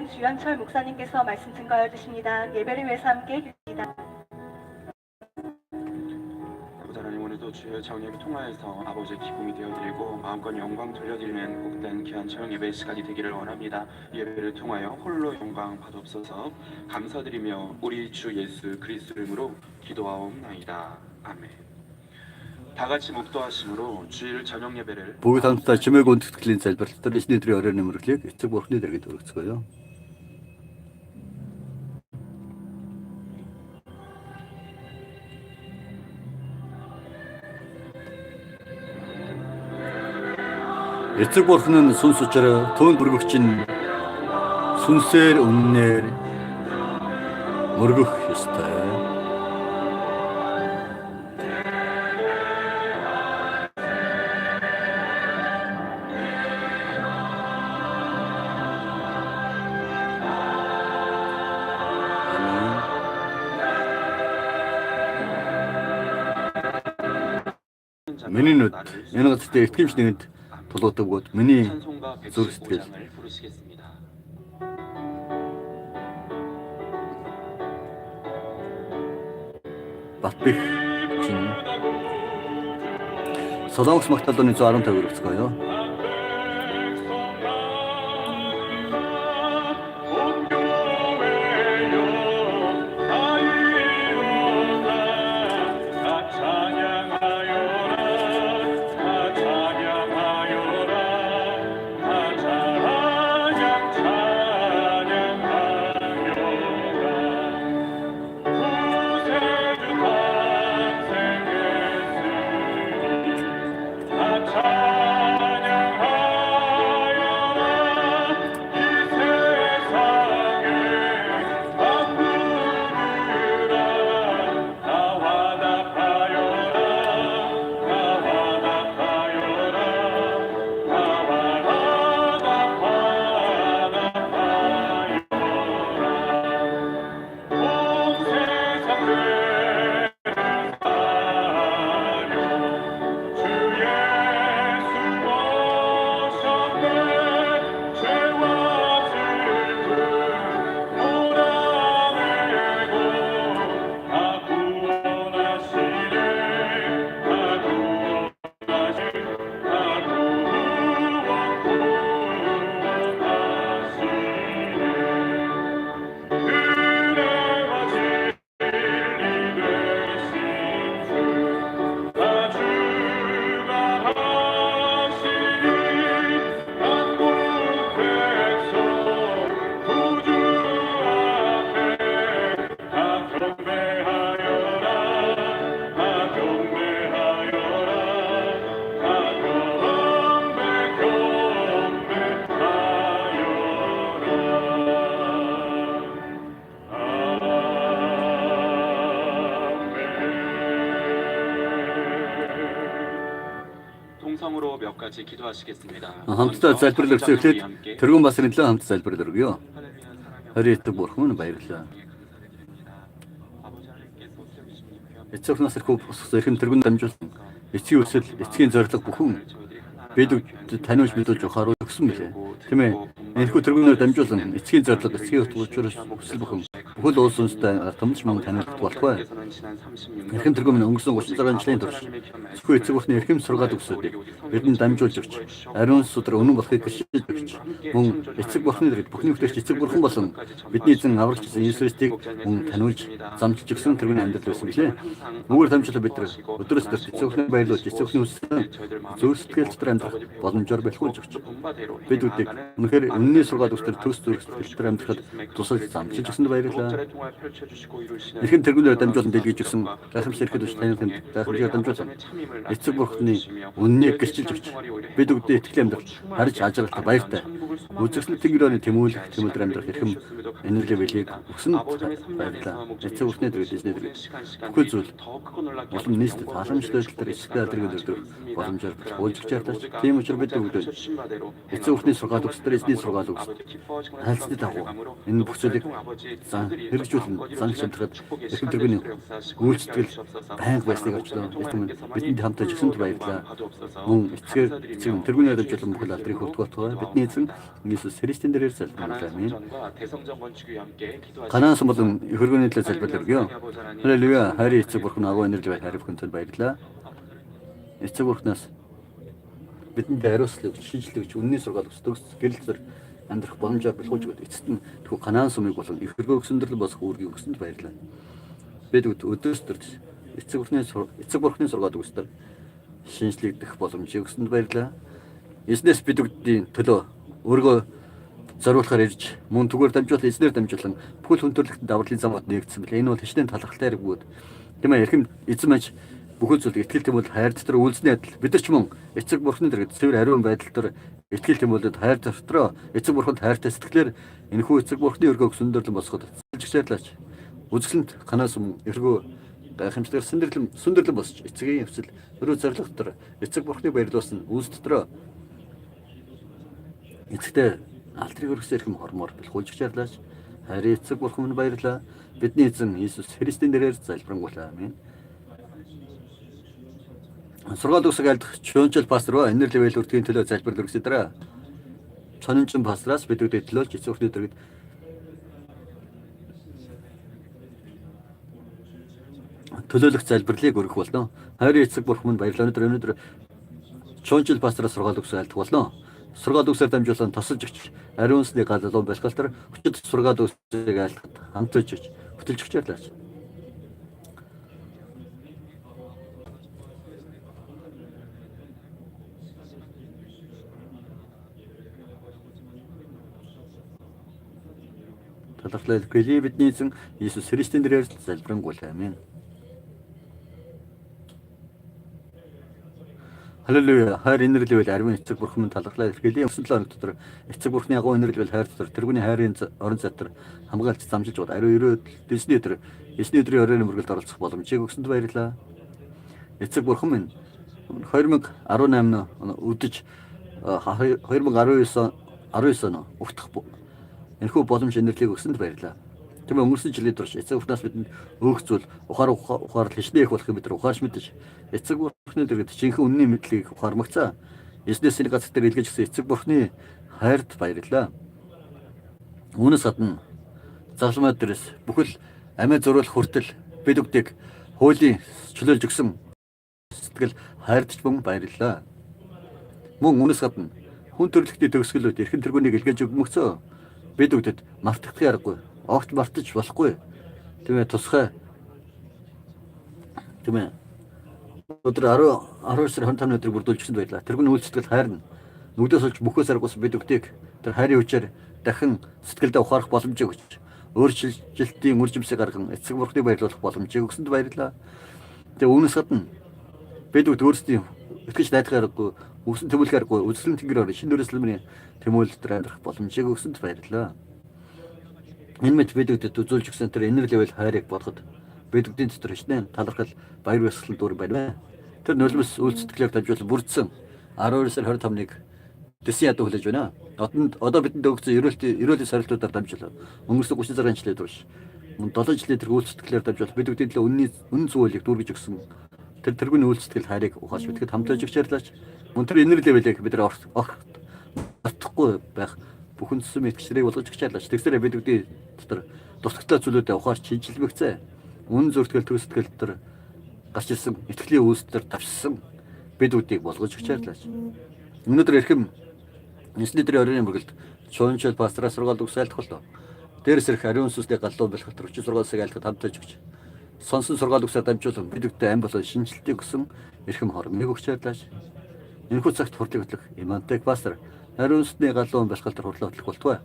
이번에는 주연철 목사님께서 말씀 증거하여 주십니다. 예배를 위해서 함께 해주십니다. 아버지 하나님, 오늘도 주의 정예를 통하여서 아버지의 기쁨이 되어드리고 마음껏 영광 돌려드리는 복된 귀한 저녁 예배 시간이 되기를 원합니다. 예배를 통하여 홀로 영광 받옵소서. 감사드리며 우리 주 예수 그리스도 이름으로 기도하옵나이다. 아멘. 다 같이 묵도하심으로 주일 저녁 예배를 бүгд хамтдаа чимээг үндэтгэлийн залбиралтаар эзний өдрийн оройн нэмэрлэгийг эцэг бурхны дэргэд өргөцгөөё. Эцэг бурхны сүнс учраа түүнд өргөгчин сүнсээр үннээр мөргөх ёстой. Миний нүд энэ газар итгэмж нэгэнт тулуудаг бод миний зүрх сэтгэл Батбих чин Солонгос магтаалын 115 өргөцгөөё. Хамтдаа залбирал өргөсөөлөд тэргүүн бас нэлээд хамт залбирал өргөё. Харитэг бурхан баярлалаа. Эцэг нас ирэх эрхэм тэргүүн дамжуулсан эцгийн үсэл, эцгийн зорилго бүхэн бид таниулж мэдүүлж ухаар өгсөн билээ. Тийм ээ. Энэхүү тэргүүнээр дамжуулан эцгийн зорилго, эцгийн утгуучлаас хүсэл бүхэн бүхэл улс үндэстэй томч мөн таниулах болтугай. Эрхэм тэргүүн өнгөрсөн 36 жилийн турш зөвхөн эцэг бурхны эрхэм сургаал өгсөд бидэнд дамжуулж өгч, ариун сүдэр үнэн болохыг гэрчилж өгч, мөн эцэг бурхны дэргэд бүхний хүртэгч эцэг бурхан болон бидний эзэн аврагч Иесус Христийг мөн таниулж замжилж өгсөн тэргүүний амьдрал байсан билээ. Мөөр дамжуулаад бид нар өдрөөс өдөрт эцэг бурхны баярлуулж, эцэг бурхны үссэн зөв сэтгэл дотор амьдрах боломжоор бэлгүүлж өгч, бид үдийг үнэхээр үнний сургаал өгсдөр төс зүрх сэтгэлээр амьдрахад тусалж замжилж өгсөнд баярлалаа. Эрхэм тэргүүнээр дамжуулан дэлгэж өгсөн гайхамшиг ирэхэд үш таниулсан гайхамшигаар дамжуулсан эцэг бурхны үннийг гэрчилж өгч, бид үгдээ итгэл амьдрах харж ажиглах баяртай. Үзэсгэлэн тэнгэрийн тэмүүлэх тэмүүлэр амьдрах эрхэм энерги билийг өгсөн баярлалаа. Эцэг бурхны дэргэд эзний дэргэд бүхэл зүйл улам нийт халамжтай төр эсгэлээ дэргэд өдрөх боломжоор уулж чартаач. Тийм учраас бид үгдээ эцэг бурхны сургаал өгсдөр эзний сургаал өгсдөр хайлтны дагуу энэ бүх зүйлийг хэрэгжүүлэн занш амьдрахад эрхэм тэргүүний үйлчлэл байнга байсныг очлоо. Бидэнд хамт ажилласанд баярлалаа. Мөн эцэг тэргүүний дамжуулан бүхэл алдрыг хүртгэх бидний эзэн Иесус Христийн нэрээр залбирлаа. Амин. Ганаансан болон хөргөний төлөө залбирлаа. Халелуя. Хайрын эцэг бурхан агуу энерги бай хайр бүхэнд баярлалаа. Эцэг бурханаас бидэнд хариуцлага шинжлэх үнний сургаал өсдөгс гэрэл зэр амьдрах боломжоор бэлгүүлж өгöd. Эцэст нь тэгвэл Ганаан сумыг болон их хөргөө өсөндөрлөн босох үүргийг өгсөнд баярлалаа. Бид өдөөс төр эцэг бурхны сургаал өгсдөр шинжлэгдэх боломжийг өгсөнд баярлалаа. Эзнээс бидүүдийн төлөө өөргөө зориулахаар ирж мөн түгээр дамжуулан эзнэр дамжуулан бүхэл хүн төрлөختөнд даврлын замд нэгдсэн бэл энэ бол хичнээн талархалтай хэрэг бүүд. Тийм ээ, эрхэм эзэн маань бүхэл зүйл итгэл тэмүүлэл хайр дотор үйлснэ адил бид нар ч мөн эцэг бурхны дэргэд цэвэр ариун байдал дотор итгэл тэмүүлэлд хайр дотроо эцэг бурханд хайртай сэтгэлээр энэхүү эцэг бурхны өргөөг сүндэрлэн босгоход цэлжгчээрлаач. Үзэсгэлэнт Ганаан сум өргөө гайхамшигтайгаар сүндэрлэн босч эцгийн явцал өрөө зориг дотор эцэг бурхны баярлуулсан үүс дотроо эцэгтэй алтрыг өргөсөн эрхэм хормоор бэлгүүлж чарлаач. Хайрын эцэг бурхан минь баярлалаа. Бидний эзэн Иесус Христийн нэрээр залбирanгуйлаа. Амин. Сургаал үсэг альдах чөнчл пастор ба энер левел үртгэхийн төлөө залбирал өргөсөн дараа чонончин пастраас бидүүдэд төлөөлж эцэг бурхны дэргэд төлөөлөх залбирлыг өргөх болно. Хайрын эцэг бурхан минь баярлалаа. Өнөөдөр чөнчл пастраас сургаал үсэг альдах болно. Сургаал үсээр дамжуулан тосолж өгч ариун сүнсний галалуун бэлгэлтэр хүчит сургаал үсийг айлтгад хамтж өгч хөтөлж өгч ярлаач. Талархлаа хэлбэлээ бидний эзэн Иесус Христийн нэрээр залбирanгуйлаа. Амин. Халелуя. Хайр инэрлэвэл ариун эцэг бурхан минь талархлаа хэлбэлээ. Өсөн 7 хоног дотор эцэг бурхны агуу инэрлэвэл хайр дотор тэргүүний хайрын орон зай дотор хамгаалж замжилж бод ариун өрөөд дэсний өдөр өдрийн оройн мөргөлд оролцох боломжийг өгсөнд баярлалаа. Эцэг бурхан минь 2018 өдөж 2019 он угтах энэхүү боломж инэрлийг өгсөнд баярлалаа. Тийм өнгөрсөн жилийн турш эцэг бурхнаас бидэнд өөх зүйл ухаар хичнээн их болохыг бид нар ухаарч мэдэж эцэг бурхны дэргэд жинхэнэ үнний мэдлийг ухаармагцаа. Эзнээс энэ газар дээр илгээж гисэн эцэг бурхны хайрт баярлалаа. Үүнээс гадна завсмаа дээрээс бүхэл амиа зөрөөлөх хүртэл бид бүгдийг хуулийн чөлөөлж өгсөн сэтгэл хайртч мөн баярлалаа. Мөн үүнээс гадна хүн төрлөختний төгсгөлүүд эрхэн тэргүүнийг илгээж өгмөгцөө бид бүгдэд мартагдах аргагүй. Огт мартаж болохгүй. Тийм ээ, тусгай. Тийм ээ. Өдөр 12 сарын 25-ны өдрийг бүрдүүлж гисэн байлаа. Тэргүүн үйл сэтгэл хайрна. Нүгдээс олж мөхөөс аргуус бид бүгдийг тэр хайрын хүчээр дахин сэтгэлдээ ухаарах боломжийг өгч өөрчлөлтийн үржимсийг гарган эцэг бурхныг баярлуулах боломжийг өгсөнд баярлалаа. Тэгээ үүнээс гадна бид бүгд өөрсдийн итгэж найдах аргагүй, үсэн тэмүүлэх аргагүй, үзэсгэлэн тэнгэрээр шинэ өрөөслөмний тэмүүлэлтээр амьдрах боломжийг өгсөнд баярлалаа. Энэ мэд бид бүгдэд үзүүлж өгсөн тэр энер левел хайрыг бодоход бид бүгдийн дотор хичнээн талархал баяр баясгалан дүүр байна. Тэр нулимс үйл сэтгэлээр дамжуулан бүрдсэн 12 сар 25-ныг дэсийн ядуу хүлээж байна. Одоо бидэнд өгсөн ерөөлийн сорилтуудаар дамжуулан өнгөрсөн 36 жилийн турш 7 жилийн тэр үйл сэтгэлээр дамжуулан бид бүгдийн төлөө үнэн зүйлийг дүүргэж өгсөн тэр тэргүүний үйл сэтгэл хайрыг ухаарч бидэд хамтаж өгч ярьлаач. Мөн тэр энер левелийг бид нар ортохгүй байх бүхэн зүсэм итгэжрийг болгож өгч яалаач. Тэгсээрээ бид бүгдийн дотор дутагтай зүйлүүдэд ухаарч шинжилбэгцээ. Үнэн зөв сэтгэл төв сэтгэл дотор гарч ирсэн итгэлийн үйлсээр давчсан бид бүгдийг болгож өгч яалаач. Өнөөдөр эрхэм эсний дээр оройн мөргөлд чуунчл пастраас сургаал өгс айлтах боллоо. Дээрс ирэх ариун сүнсний галлуу бэлхэлтэр өчиг сургаалсыг айлтгад хамтаж өгч сонсон сургаал өгсөөр дамжуулан бид бүгдээ ам болон шинжилтийг өгсөн эрхэм хормыг өгч яалаач. Энэхүү цагт хурлыг хөтлөх имантек пастор ариун сүнсний галлуу бэлхэлтэр хурлаа хөтлөх болтугай.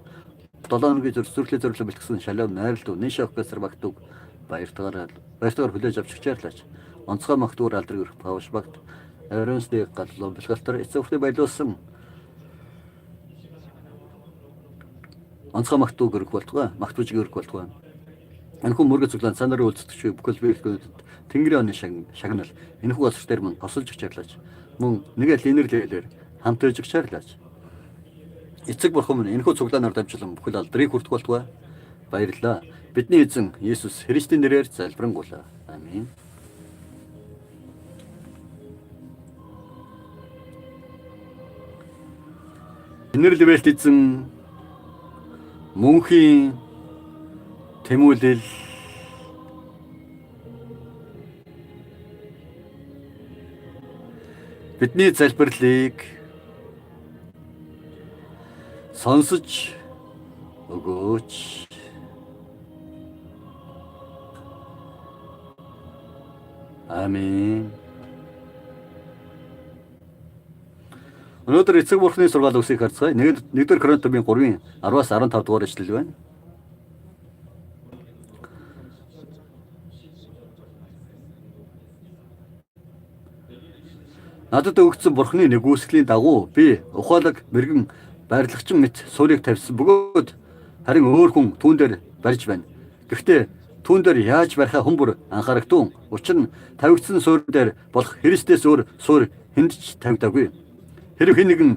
7 хоногийн зөвлөлөө бэлтгэсэн шалгат найрлуу нэш оркестр багтуг баяртайгаар хүлээж авч чирлээч. Онцгой магтуур алдрыг өрх павш багт ариун сүнсний галлуу бэлхэлтэр эцэг бурхны баярлуулсан онцгой магтууг өрөх болтугай. Магтуужиг өрөх болтугай. Энэхүү мөргө цуглаан цанаар үйлцдэг бүхэл биелгүүдэд тэнгэрийн оны шагнал энэхүү улс дээр мөн тосолж чирлээч. Мөн нэгэл энерлэлээр хамт ээж чирлээч. Эцэг бурхан минь энэхүү цуглаанаар дамжуулан бүхэл алдрыг хүртэх болтугай. Баярлалаа. бидний эзэн Есүс Христийн нэрээр залбирanгуйлаа. Амин. Энэр лэвэлт эзэн мөнхийн тэмүүлэл бидний залбирлыг сонсож өгөөч. Амин. Өнөөдөр эцэг бурхны сургаал үсгийг харцгаая. 1-р Коринтын 3-ын 10-аас 15 дугаар ишлэл байна. Надад өгөгдсөн бурхны нэгүслийн дагуу би ухаалаг мэрэгэн байрлагчин мэт суурийг тавьсан бөгөөд харин өөр хүн түүн дээр барьж байна. Гэхдээ түүн дээр яаж барихаа хүмүүр анхаарагдсан. Учир нь тавигдсан суурь дээр болох Христээс өөр суурь хэнд ч тавигдаагүй. Хэрв хэн нэгэн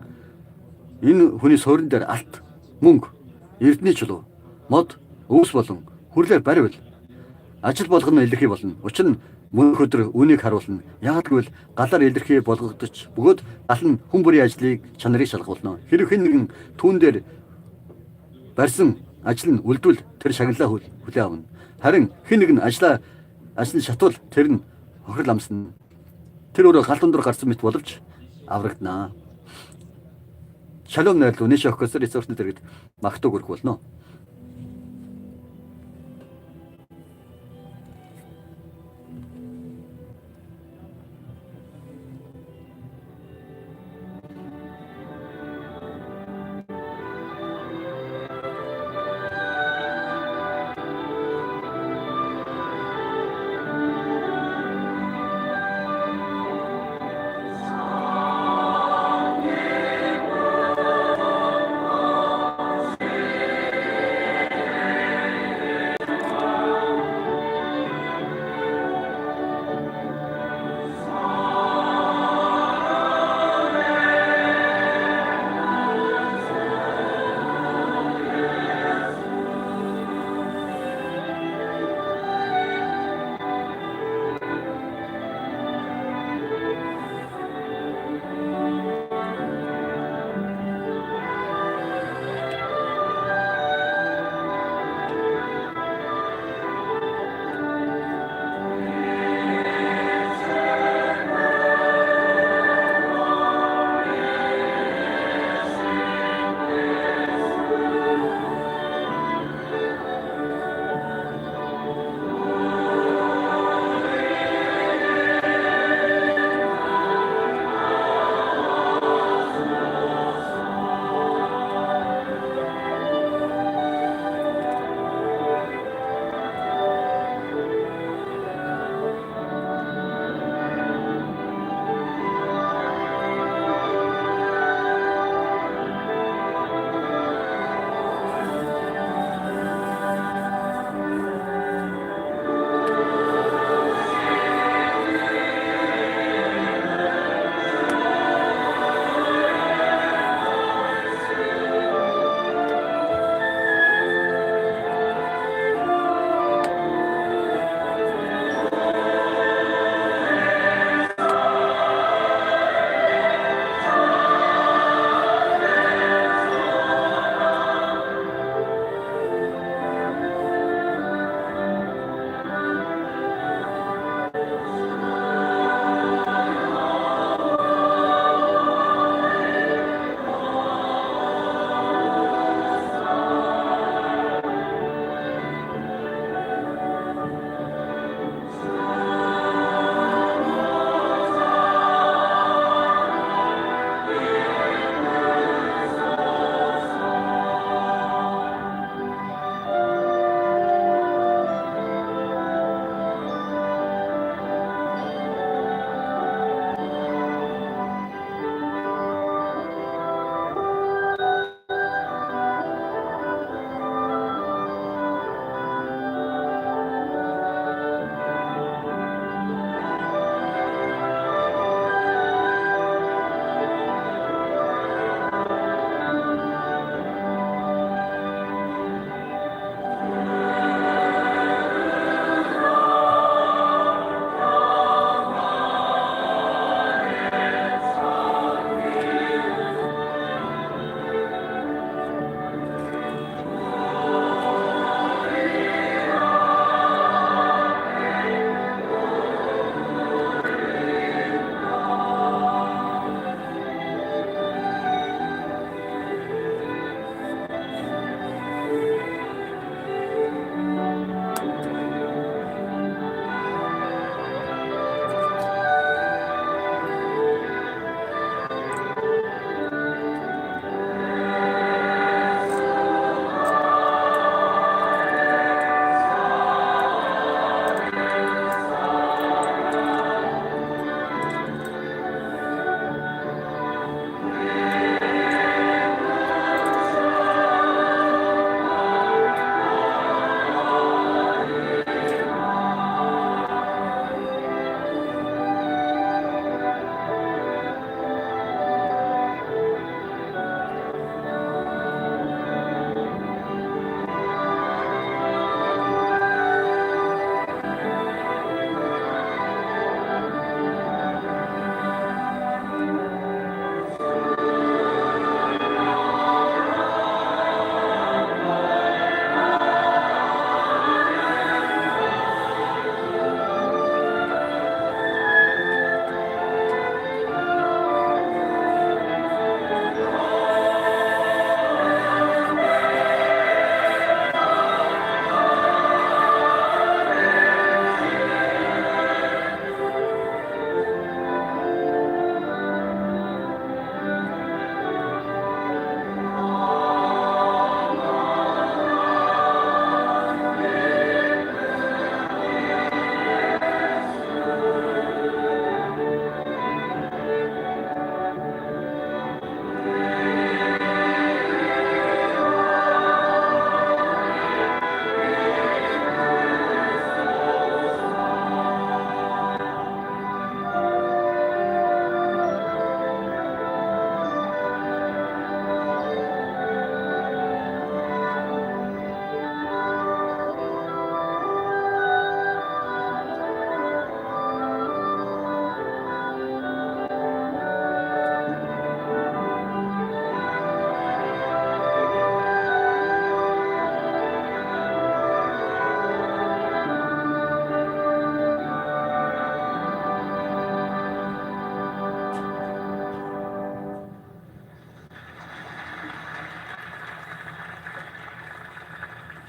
энэ хүний суурин дээр алт, мөнгө, эрдний чулуу, мод, өвс болон хүрлээр баривал ажил болгоно илэрхий болно. Учир нь мөнх өдөр үнийг харуулна. Яагад гэвэл галаар илэрхий болгогдож бөгөөд гал нь хүн бүрийн ажлыг чанарыг шалгуулна. Хэрв хэн нэгэн түүн дээр барьсан ажил нь үлдвэл тэр шагналаа хүлээн авна. Харин хэн нэгэн ажил шатвал тэр нь хохирол амсна. Тэр өөрөө гал дундуур гарсан мэт боловч аврагдана. Шалом найрлуу нэш охкосор ресурсны дэргэд магтуу хүрэх болно.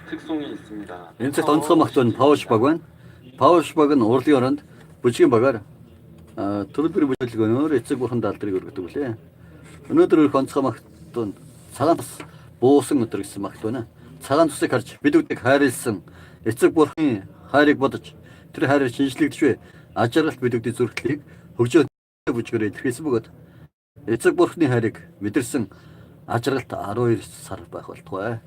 특성이 있습니다. Энэ цагт онцгой магтун пауш баг байна. Пауш баг нь урлагийн оронд бүжгийн багаар төрөлбөр бүжиглэгөөнөөр эцэг бурхан даалдрыг өргөдөг үлээ. Өнөөдөр их онцгой магтун цагаан тус буусан өдөр гэсэн магт байна. Цагаан тусыг харж бидүүдийг хайрлсан эцэг бурханы хайрыг бодож тэр хайрыг шинжлэгдэж буй аж аргалт бидүүдийн зүрхлийг хөгжөө бүжгээр илэрхийлсэн бөгөөд эцэг бурханы хайрыг мэдэрсэн аж аргалт 12 сар байх болтугай.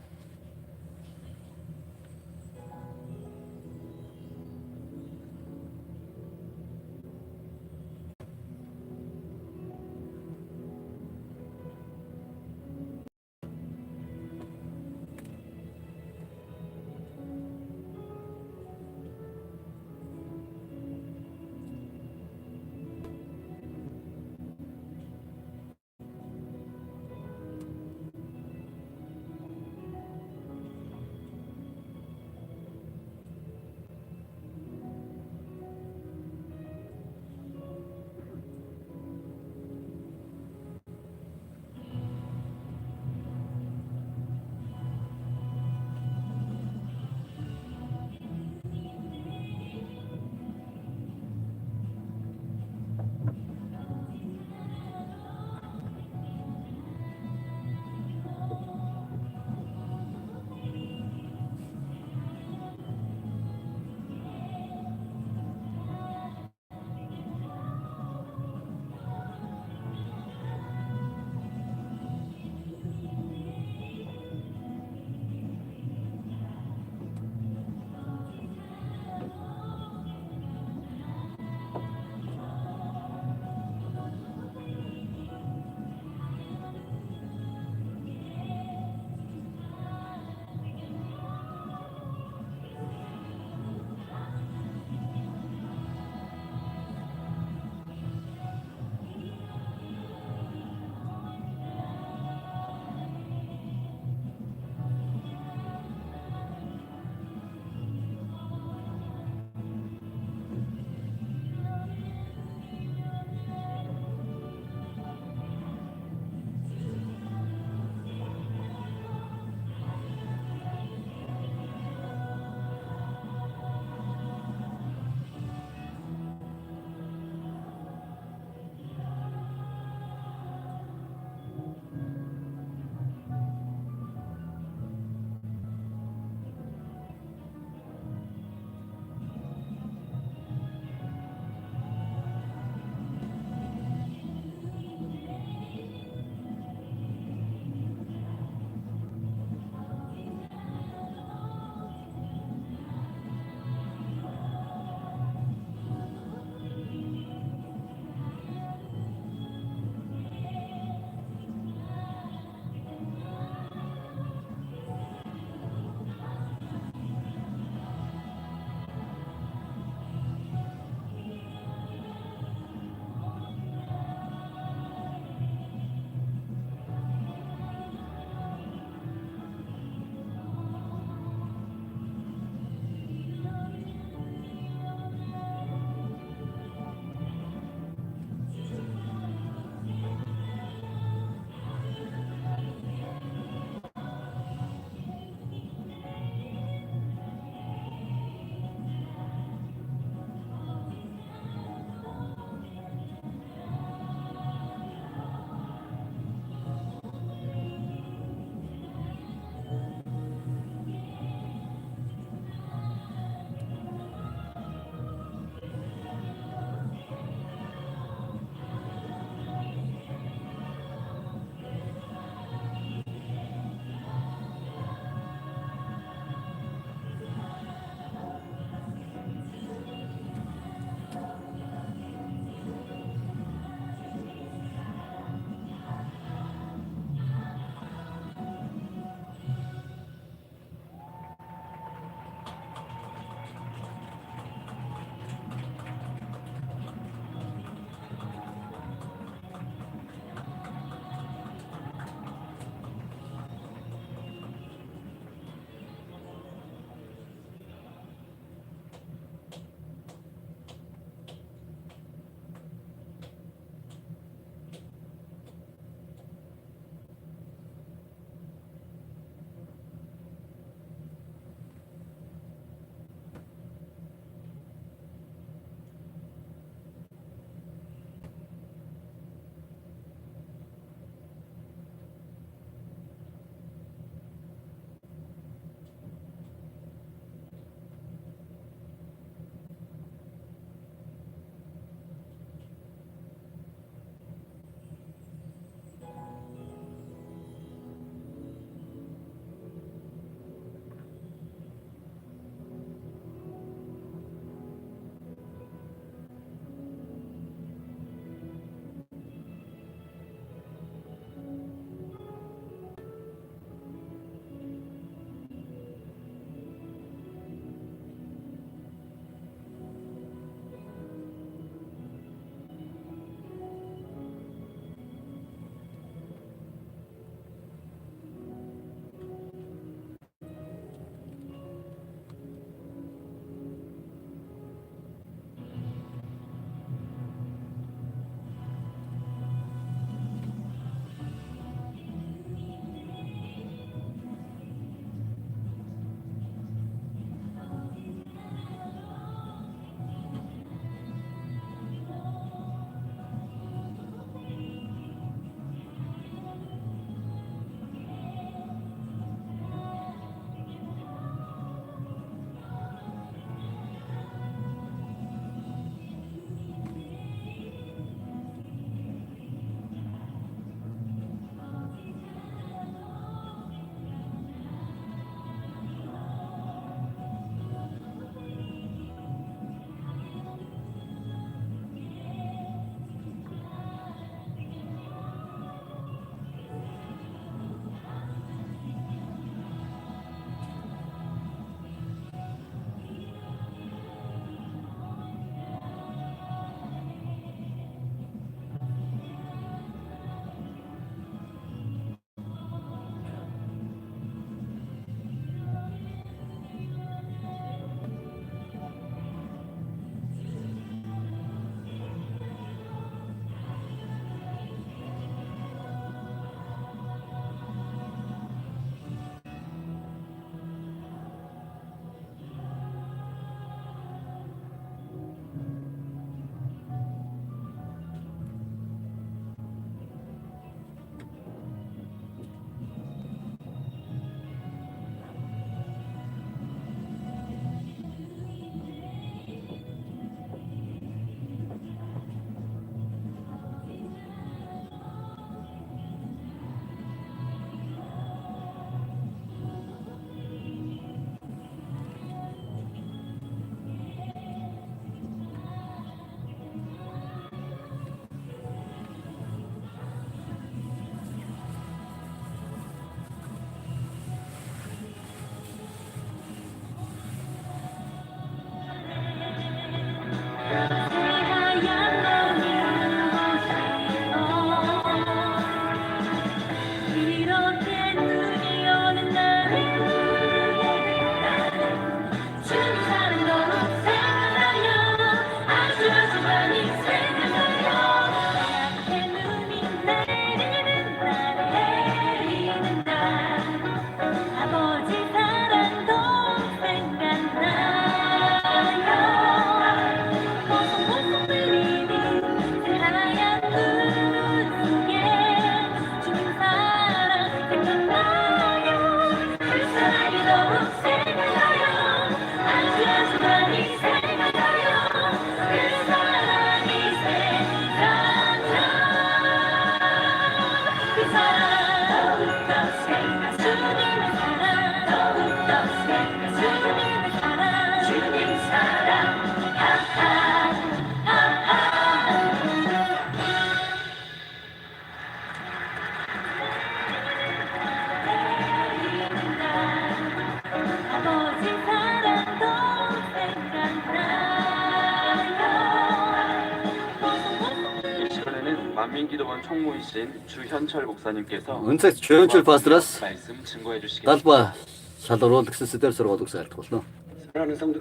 만민기도원 총무이신 주현철 목사님께서 은색 주현철 파스터라스 말씀 증거해 주시겠습니다. 달바 샬도로 득스스들 서로가 독사할거나 사랑하는 성도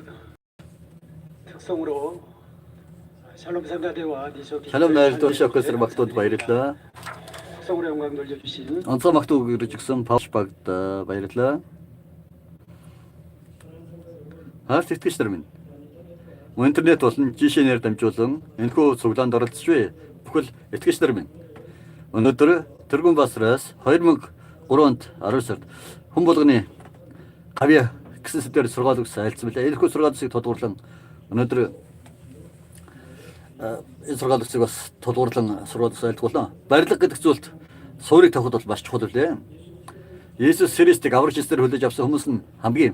특성으로 샬롬 상가대와 니쇼 샬롬 나일도 시작했을 막도 바이랬라 특성으로 영광 돌려주신 안사 막도 그르직선 바우스박다 바이랬라 하스티스터민 интернет болон жишээнээр дамжуулан энэхүү цуглаанд оролцож бүхэл этгэгчдэрмэн өнөөдөр тэргүүн басраас 2003 онд 10 сард хүн болгоны гавья гэсэн сэдвээр сургаал өгсөн айлцсан билээ. Энэхүү сургаал үсгийг тодгуурлан өнөөдөр энэ сургаал үсгийг бас тодгуурлан сургаал өгсөн айлтгуулна. Барилга гэдэг зүйлд суурийг тавихад бол маш чухал билээ. Есүс Христийг аврагч эсрэг хүлээж авсан хүмүүс нь хамгийн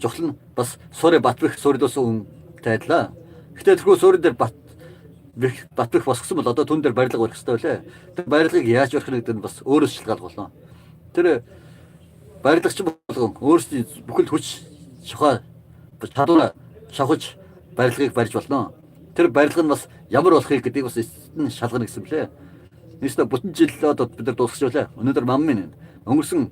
чухал нь бас суурь батбэх суурьдсан тайлаа. Гэхдээ тэрхүү суурин дээр батбэх босгосон бол одоо түн дээр барилга барих хэрэгтэй байлээ. Тэр барилгыг яаж барих нэгд нь бас өөрөөс шалтгаал болно. Тэр барилгач болгон өөрсдийн бүхэл хүч шухаа чадвараа шавхаж барилгыг барьж болно. Тэр барилга нь бас ямар болохыг гэдгийг бас эцэст нь шалгана гэсэн блэ. Нийслэл бүтэн жил одоо бид нар дуусгаж байлаа. Өнөөдөр маммын өнгөрсөн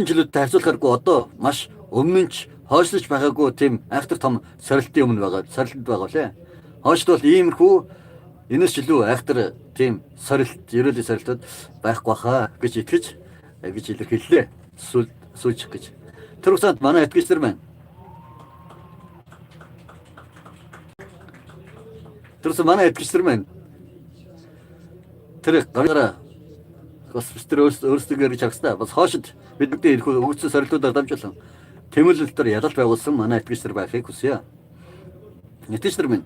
жилүүдэд харьцуулахааргүй одоо маш өмнөч хойшлож байгаагүй тийм айхтар том сорилтын өмнө байгаа. Сорилтанд байгаа лээ. Хойшд бол иймэрхүү энэс жилүү айхтар тийм сорилт, ерөөлийн сорилтууд байхгүй хаа гэж итгэж гэж илэрхийллээ. Сүүлчих гэж. Тэр үсэнд манай итгэгчдэр маань тэр гавьяраа бас тэр өөрсдөө чагсаа бас хоошид бидний ирэх өгсөн сорилтуудаар дамжуулан тэмүүлэлтээр ялалт байгуулсан манай итгэгчдэр байхыг хүсье. Итгэгчдэр минь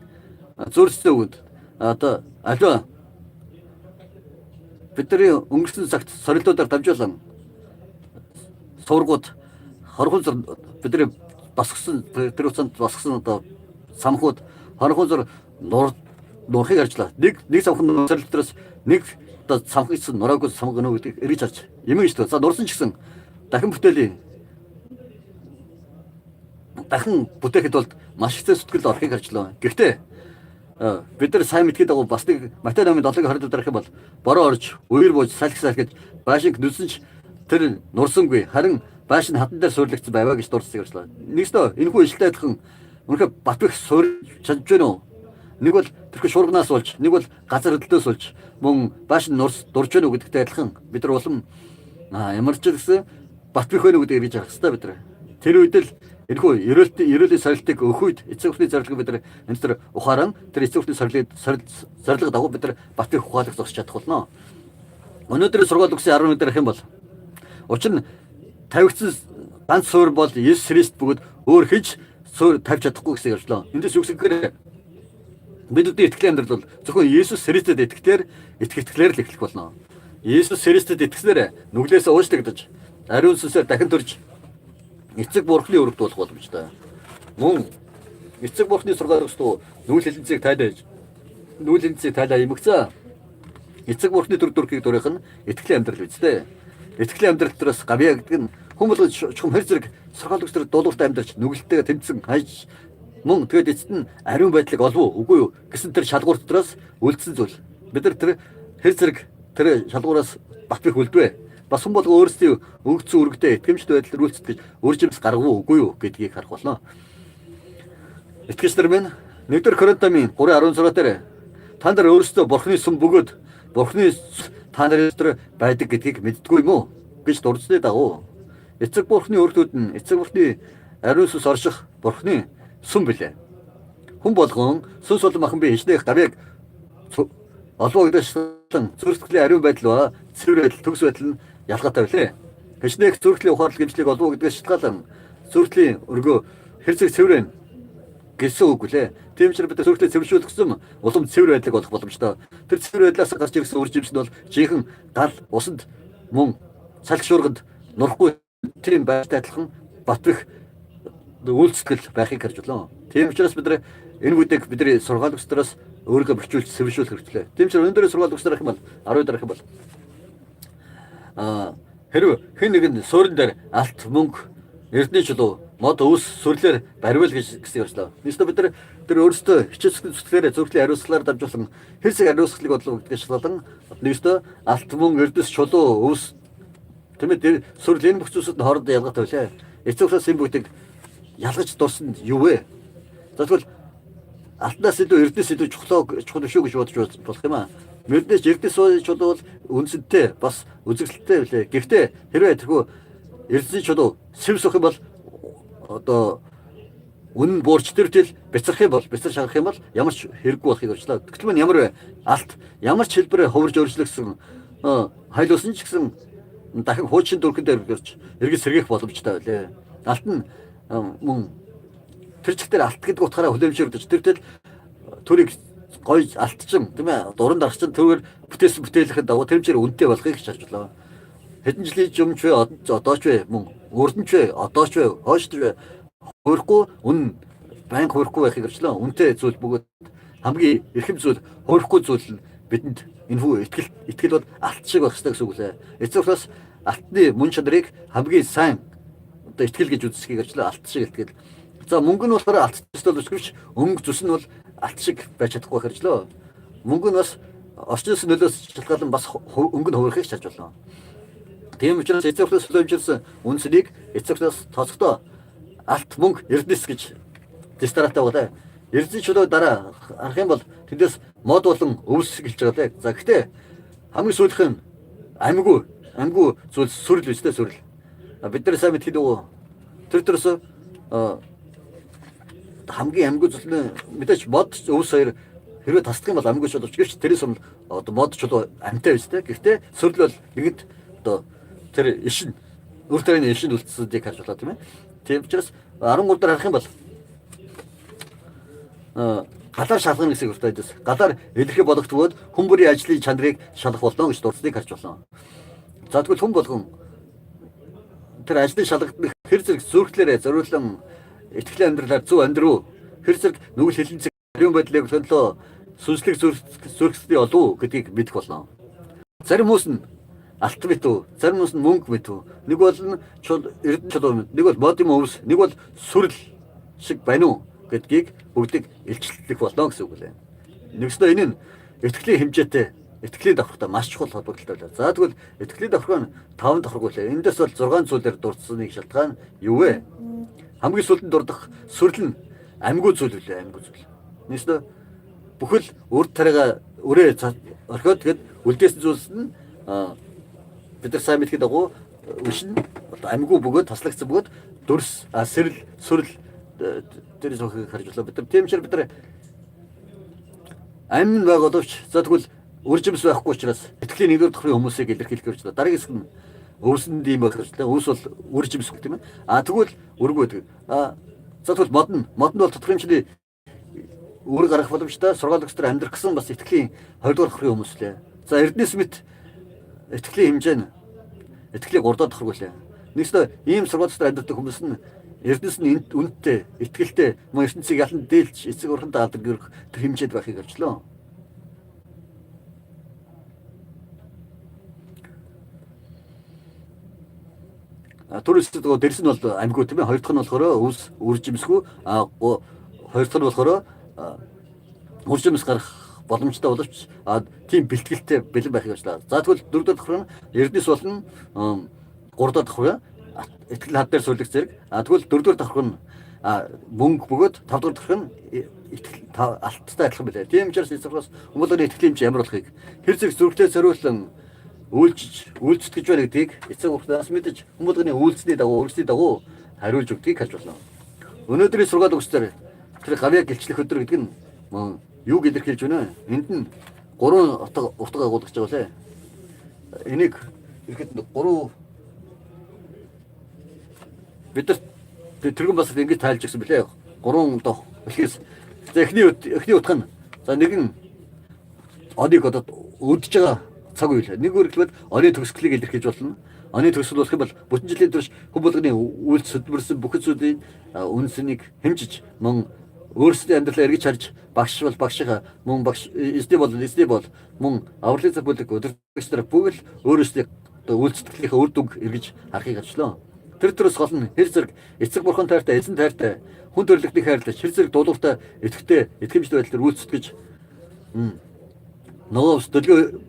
зөрчсөн үгэнд одоо аливаа бидний өнгөрсөн цагт сорилтуудаар дамжуулан сургууд хорхон зур бидний басгсан тэр үцэнд басгсан одоо самхууд хорхон зур нурхыг арчлаа. Нэг самхан сорилтоос нэг одоо самхагчсан нураагүй самх өнөө гэдэг эргэж харж юм шүү дээ. За нурсан ч гэсэн дахин бүтээхэд бол маш их зүтгэл орохыг харжлаа. Гэхдээ бид нар сайн мэдгээд байгаа бас нэг Матай номын 7:20-д дарах юм бол бороо орж үер бууж салхисаа гэж баашинг нүдсэн ч тэр нурсангүй харин баашин хатан дээр суурлагдсан байваа гэж дурдсаг ярьслаа. Нэгсдөө энэхүү ишлэлтэй адилхан үнэхээр батбах суурь чадж байна уу? Нэг бол тэрхүү шуурганаас болж, нэг бол газар хөдлөөс болж мөн баашин дурж байна уу гэдэгтэй адилхан бид нар улам ямар ч гэсэн батбах байна уу гэдгийг бий харах хэрэгтэй бид нар. Тэр үед л энэхүү ерөөлийн сорилтыг өгөх үед эцэг эхний зорилгыг бид нар энэ төр ухааран тэр эцэг эхний зорилго дагуу бид нар батбах ухаалаг зогсож чадах болно. Өнөөдөр сургаал өгсөн 11 дарах юм бол учир нь тавигдсан ганц суурь бол Есүс Христ бөгөөд өөр хэж суурь тавьж чадахгүй гэсэн ярьжлаа. Эндээс юу гэхээр бидний итгэлийн амьдрал бол зөвхөн Есүс Христэд итгэхлээр л эхлэх болно. Есүс Христэд итгэснээр нүглээс уушлагдаж, ариун сүнсээр дахин төрж эцэг бурхны өргөд болох боломжтой. Мөн эцэг бурхны сургаал өгсдөө нүүл хэлэнцгийг тайлаа эмгцээ. Эцэг бурхны төр дүрхийг дурих нь итгэлийн амьдрал үстэй. Итгэлийн амьдрал доороос гавья гэдэг нь хүмүүс чухам хэр зэрэг сургаал өгсдөр дуулууртай амьдарч нүгэлтэйгээ тэмцэн хайж мөн тэгээд эцэст нь ариун байдлыг олов үгүй юу гэсэн тэр шалгуур дотроос үлдсэн зүйл. Бид нар тэр хэр зэрэг тэр шалгуураас батбих үлдвэ. Бас хүн болго өөрсдийн өгцөн үргдээ итгэмжтэй байдлаар үйлчлэх гэж үржимс гаргав үгүй юу гэдгийг харах болно. Итгэгчдэр минь 1-р Коринтын 3:16 дээр та нар өөрсдөө бурхны сүм бөгөөд бурхны та нарын дотор байдаг гэдгийг мэддэггүй юм уу гэж дурдсны дагуу эцэг бурхны өргөдүүд нь эцэг бурхны ариун сүнс орших бурхны сүм билээ. Хүн болгон сүнс болон махан би хичнээх гавьяг олоо гэдэгчлэн зүрхтлийн ариун байдал ба цэвэр байдал төгс байдал нь ялгаатай билээ. Хичнээх зүрхтлийн ухаалал гэмшлийг олоо гэдгээс шалтгаалan зүрхтлийн өргөө хэр зэрэг цэвэр гэсэн үг лээ. Тийм учраас бид зүрхтээ цэвэршүүлэх гэсэн улам цэвэр байдлыг олох боломжтой. Тэр цэвэр байдлаас гарч ирсэн үр жимс нь бол жинхэнэ гал усанд мөн салхи шуурганд нурахгүй тийм байдлаар адилхан батбих үйлчлэл байхыг харж байна. Тийм учраас бид энэ үедээ бидний сургаал өгсдөөс өөрийгөө бэхжүүлж цэвэршүүлэх хэрэгтэй. Тийм ч өнөөдрийн сургаал өгсдөрөх юм бол 10 дарах юм бол хэрвээ хэн нэгэн суурин дээр алт мөнгө эрдний чулуу мод өвс сүрлэр баривал гэсэн ярьслаа. Нийслэл бид тэр өөрсдөө хичээсгэн зүтгэлээр зөвхөн хариуцлагаар дамжуулан хэрсэг хариуцлагыг бодлоо гэдгийг шалгалан нэгдөө алт мөн эрдэс чулуу өвс тэмээ сүрэл энэ бүх зүйлсүүд нь хоорондоо ялгаатай байлаа. Эцэг ухраас энэ бүгдийг ялгаж дурсан юу вэ? За тэгвэл алтнаас илүү эрдэнэс илүү чухал шүү гэж бодож болох юм аа. Мөрдөөс эрдэнэс чулуу бол үндсэнтэй бас үзэгдэлтэй байлаа. Гэхдээ хэрвээ тэрхүү эрдэнэс чулуу сэвсөх юм бол одоо үнэн буурч төртөл бяцрах юм бол бяцар шахах юм бол ямар ч хэрэггүй болохыг өрчлөө. Тэгтэл мань ямар вэ? Алт ямар ч хэлбэрээр хувирж өөрчлөгсөн хайлуулсан ч гэсэн дахин хуучин дүрхэн дээр гэрч эргэж сэргийх боломжтой байлээ. Алт нь мөн тэр чигтэр алт гэдэг утгаараа хүлэмжшэрдэж тэртэл төрийг гоё алтчин тийм ээ дуран дарагчин төрөөр бүтээсэн бүтээлэхэд дагуу тэрмчээр үнэтэй болохыг хичээжлээ. Хэдэн жилийн өмнө ч вэ одоо ч вэ мөн урд нь ч вэ одоо ч вэ хойш ч вэ хөрөхгүй үн байн хөрөхгүй байхыг өрчлөө. Үнэтэй зүйл бөгөөд хамгийн эрхэм зүйл хөрөхгүй зүйл нь бидэнд энэхүү итгэл бол алт шиг байх хэрэгтэй гэсэн үг лээ. Эцэг учраас алтны мөн чанарыг хамгийн сайн одоо итгэл гэж үзсгийг өрчлөө алт шиг итгэл. За мөнгө нь болохоор алт төсөл өсгөвч өнгө зүс нь бол алт шиг байж чадахгүй хэржлөө. Мөнгө нь бас орчноос нөлөөс шалтгаалan бас өнгө нь хувирахыг чарж болно. Тийм учраас эцэг учраас төлөвлөсөн үнснийг эцэг учраас тооцохдоо алт мөнгө эрдэнэс гэж дистратаа болоо. Эрдэнэс чулуу дараа арах юм бол тэндээс мод болон өвс гэлж байгаа лээ. За гэхдээ хамгийн сүүлийнх нь амьгүй зүйл сүрэл биш дээ сүрэл. Бид нар сайн мэддэг үү? Төрөөс хамгийн амьгүй зүйл нь мэдээж мод өвс хоёр хэрвээ тасдах юм бол амьгүй чулуу гэвч тэрээс өмнө одоо мод чулуу амьтай биш дээ. Гэхдээ сүрэл бол нэгэнт одоо тэр ишин үр тарианы ишин үлдсэндийг харж байна тийм ээ. Тийм учраас 13 дээр харах юм бол галаар шалгах гэсэн үг байна. Галаар илэрхий болгохдгоод хүн бүрийн ажлын чанарыг шалгах болно гэж дурдсаныг харж байна. За тэгвэл хүн болгон тэр ажлын шалгагдах хэр зэрэг зүрхлээрээ зориулсан итгэлийн амьдралаар зөв амьдруу хэр зэрэг нүгэл хилэнцэг ариун байдлыг хөндлөө сүнслэг зүрхсдий олов гэдгийг мэдэх болно. Зарим хүмүүс нь алт бит үү, зарим хүмүүс нь мөнгө бит үү. Нэг бол эрдэнэ чулуу, нэг бол мод юм өвс, нэг бол сүрэл шиг байна уу гэдгийг бүгдийг илчлэх болно гэсэн үг лээ. Нэгсдөө энэ нь итгэлийн хэмжээтэй, итгэлийн давхартай маш чухал холбогдолтой байлаа. За тэгвэл итгэлийн давхар нь 5 давхаргүй лээ. Эндээс бол 6 зүйлээр дурдсаныг шалтгаан юу вэ? Хамгийн сүүлд дурдах сүрэл нь амьгүй зүйл үлээ, амьгүй зүйл. Нэгсдөө бүхэл үр тариага өрөө орхиод тэгэд үлдээсэн зүйлс нь бид нар сайн мэдхэд дагуу өшин амьгүй бөгөөд таслагдсан бөгөөд дүрс сэрэл сүрэл тэр зөвхөн харж байна. Бид нар тийм ч бид нар амин байгуулвч за тэгвэл үржимс байхгүй учраас итгэлийн нэгдүгээр давхрын хүмүүсийг илэрхийлэх гэж байна. Дараагийн хэсэг нь өвсөнд ийм байх хэрэгтэй. Өвс бол үржимс гэх тийм ээ. Тэгвэл өргөө гэдэг. За тэгвэл мод нь бол тодорхой хэмжээний үр гарах боломжтой сургаал өгсдөр амьдрах гэсэн бас итгэлийн 20 дугаар давхрын хүмүүс лээ. За эрдэнэс мэт итгэлийн хэмжээ нь итгэлийг 3 дахь давхргүй лээ. Нэгсдээ ийм сургаал өгсдөр амьдрах хүмүүс нь эрдэнэс нь үнэтэй, итгэлтэй, мөн ертөнцийг ялан дээлж эцэг урханд алдаг гэх тэр хэмжээд байхыг авчлаа. Төрөсөд дэрс нь бол амьгүй тийм ээ. Хоёр дахь нь болохоор өвс үржимсгүй, хоёр дахь нь болохоор үржимс гарах боломжтой боловч тийм бэлтгэлтэй бэлэн байхыг авчлаа. За тэгвэл дөрөвдүгээр давхар нь эрдэнэс болон гуравдугаар давхар итгэл хад дээр сүлэг зэрэг. Тэгвэл дөрөвдүгээр давхар нь мөнгө бөгөөд тавдугаар давхар нь итгэл алттай адилхан байлаа. Тийм учраас эцэгээс хүмүүлийн итгэлийн хэмжээ ямар болохыг хэр зэрэг зүрхтэй зориулсан үйлчлэж гэж байна гэдгийг эцэг ухраас мэдэж хүмүүлийн үйлсний дагуу өрсний дагуу хариулж өгдгийг харж байна. Өнөөдрийн сургаал өгсдөр тэр гавьяа гэлчлэх өдөр гэдэг нь юу илэрхийлж байна вэ? Энд нь 3 утга агуулгаж байгаа лээ. Энийг ихэд 3 бид нар тэргэн бас ингэж тайлж өгсөн билээ. 3 дох. Эхнээс эхний утга нь за нэгэн одыг одоо өдөж байгаа цаг үйл. Нэг үргэлбэл оны төгсгөлийг илэрхийлж болно. Оны төгсгөл болох юм бол бүтэн жилийн турш хүн болгоны үйлс хөдөлмөрсөн бүх зүйлийн үнснийг хэмжиж мөн өөрсдийн амьдралаа эргэж харж багш бол багшийнхаа мөн багш эзний бол мөн авралын цаг бүлэг өдөртөгчдөр бүгд өөрөөсөө үйлчлэлийнхээ үр дүнг эргэж харахыг харчлаа. Тэр төрөөс гол нь хэр зэрэг эцэг бурхан тайртай, эзэн тайртай, хүн төрлөختний хайрлаж, хэр зэрэг дуулууртай, итгэвтэй, итгэмжтэй байдлаар үйлчлэж нөгөө төлөө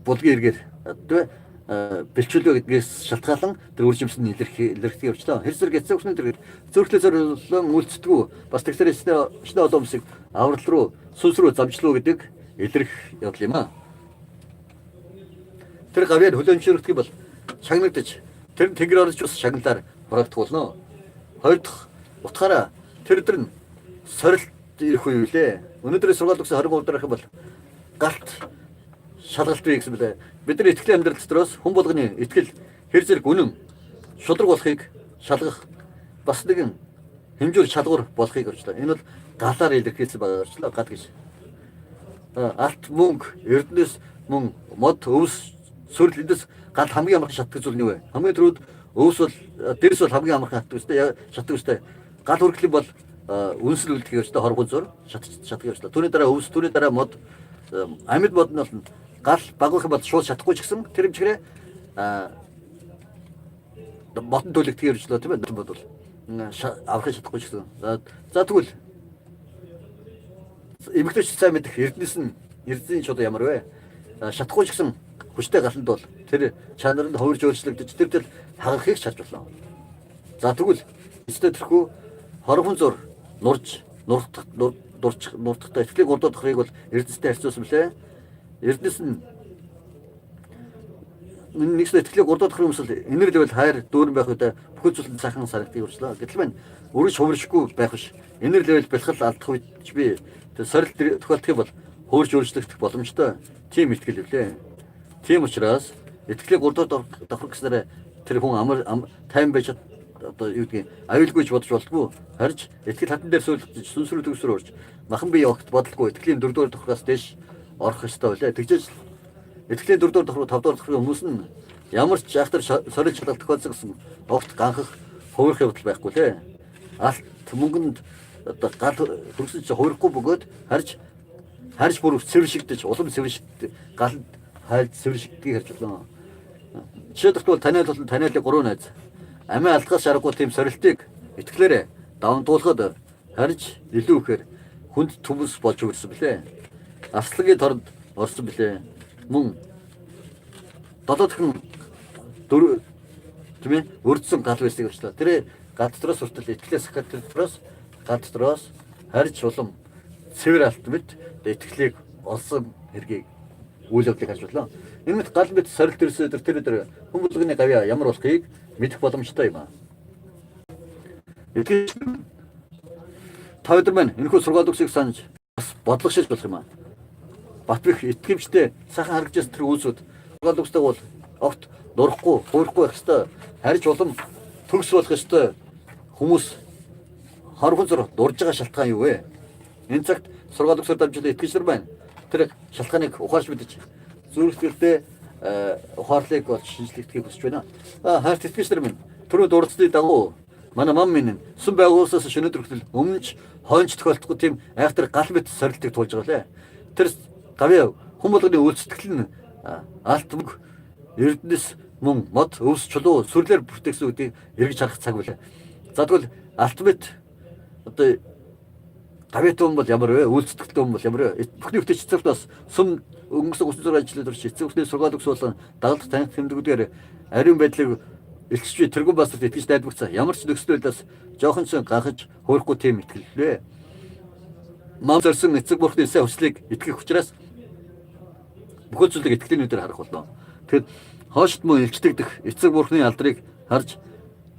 булгийн эргээр тийм бэлчүүлээ гэдгээс шалтгаалan тэр үржимс нь илэрхий явчлаа. Хэр зэрэг эцэг бүхний тэр зөрчлөө зориулсан үйлцдэггүй бас тэгсэр шнэ одоомсыг аврал руу сүнс рүү замчлуу гэдэг илэрх явдал юм аа. Тэр гавьяар хөлөөнчөрөгдөх бол шагнагдаж тэр тэнгэр орж ус шагналаар хураагдах болно. Хоёр дахь утгаараа тэр өдөр нь сорилт ирэх үе үлээ. Өнөөдрийн сургаал өгсөн 23 дараах бол галт шалгалт бий гэсэн бэлээ. Бидний итгэлийн амьдрал дотроос хүн болгоны итгэл хэр зэрэг үнэн шудраг болохыг шалгах бас нэгэн хэмжүүр шалгуур болохыг орчлаа. Энэ бол галаар илэрхийлсэн байгаа орчлаа гад гэж. Алт мөнгө, эрдэнэс мөн мод өвс сүрэл эндээс гал хамгийн амархан шатдаг зүйл нь вэ? Хамгийн түрүүд өвс бол дэрс бол хамгийн амархан шатдаг үстэй. Гал хүрхлэн бол үнсэл үлдэх явж та хоргон зур шатдаг явж та. Түүний дараа өвс, түүний дараа мод амьд мод нь бол гал багвах бол шууд шатахгүй ч гэсэн тэр хэмжээрээ ботон төлөгдөх явж лөө тийм ээ. Мод бол аврах шатахгүй ч гэсэн. За тэгвэл эмэгтэйч сайн мэдэх эрдэнэсийн чод ямар вэ? Шатахгүй ч гэсэн хүчтэй галанд бол тэр чанар нь хувирж өөрчлөгдөж тэр тэл хагахыг шалж болно. За тэгвэл эцтэй тэрхүү хорхон зур нурж нурдахтай ихлийг урдуудахыг бол эрдэнэстэй харьцуулсан блэ. Эрдэнэс нь нэгсээ ихлийг урдуудах юмсэл энерги level хайр дүүрэн байх үедээ бүхэл зүйлд цаахан сарагдгийг урьдлаа. Гэтэл мань өргөж хувиршгүй байх биш. Энерги level бэлхэл алдах үед би тэр сорилт тохиолдох бол хуурж өөрчлөгдөх боломжтой. Тийм ихтгэл үлээ. Тийм учраас итгэлийг урдууд давхар гэснээр тэр хүн тайван байж одоо юу гэдгийг аюулгүйж бодож болтгүй харж итгэл хатан дээр сүйлж сүнсрүү төгсрөө орж махан бие огт бодлого итгэлийн 4-р давхраас дээш орох ёстой байлаа. Тэгжээс итгэлийн 4-р давхар 5-р давхрын хүмүүс нь ямар ч айхтар сорилж чадах тохиолдсон гэсэн огт ганхах хувирах явдал байхгүй лээ. Алт мөнгөнд одоо гал хөрсөн чи хувирахгүй бөгөөд харж бүр цэвэршигдэж улам цэвэршигдэж галд хайлт цэвэршигдгийг харж байна. Жишээлбэл бол таниалал 3 найз. Амиа алдгаас шаргагүй тийм сорилтыг итгэлээрээ давамтуулахад харж илүү ихээр хүнд төмс болж өгсөн билээ. Аслагийн торонд орсон билээ. Мөн дотоодхон 4 тийм ээ өрдсөн гал байсыг өчлөө. Тэр гал дотроос хүртэл итгэлээс сахаттроос гал дотроос харж улам цэвэр алт мэт итгэлийг олсон хэргийг үйл явдлыг харж байна. Энэ мэт гал мэт сорилт төрсөд тэр хүн болгоны гавьяа ямар болохыг мэдэх боломжтой юм аа. Итгэж та өдөр маань энэхүү сургаал өгсөйг санаж бас бодлого шилж болох юм аа. Батбих итгэмжтэй сайхан харагдаж тэр үйлсүүд сургаал өгсөйг бол огт нурахгүй, хуурахгүй байх ёстой. Харж улам төгс болох ёстой. Хүмүүс хорхон зур дурж байгаа шалтгаан юу вэ? Энэ цагт сургаал өгсөйг дамжуулан итгэж нар байна. Тэр шалтгааныг ухаарч мэдэж зүрхтгэлтэй ухаарлыг бол шинжлэхийг хүсэж байна. Хайрт итгэж нар минь түрүү дурдсны дагуу манай мам минь сүм байгуулсаас шөнөдөр хүртэл өмнөж хойнч тохиолдохгүй тийм айхтар гал мэт сорилтыг туулж байгаа лээ. Тэр гавьяа хүн болгоны үйлчлэл нь алт мөнгө эрдэнэс мөн мод өвс чулуу сүрлэр бүртгэсэн үдийг эргэж харах цаг байлаа. За тэгвэл алт мэт одоо гавьяатай хүн бол ямар вэ? Үйлчлэлтэй хүн бол ямар вэ? Бүхний хөтөч цэцэрлт бас сүм өнгөрсөн 36 жилээр турш эцэг бүхний сургаал өгс болон дагалдах таних тэмдгүүдээр ариун байдлыг элчж тэргүүн басалд итгэж найдварцсан. Ямар ч нөхцөл байдлаас жоохон ч ганхаж хуурахгүй тийм итгэлээ. Мам зорсон эцэг бурхны сайн хүслийг итгэх учраас бүхэл зүйлийг итгэлийн нүдээр харах болно. Тэгэд хоошд мөн илчдэгдэх эцэг бурхны алдрыг харж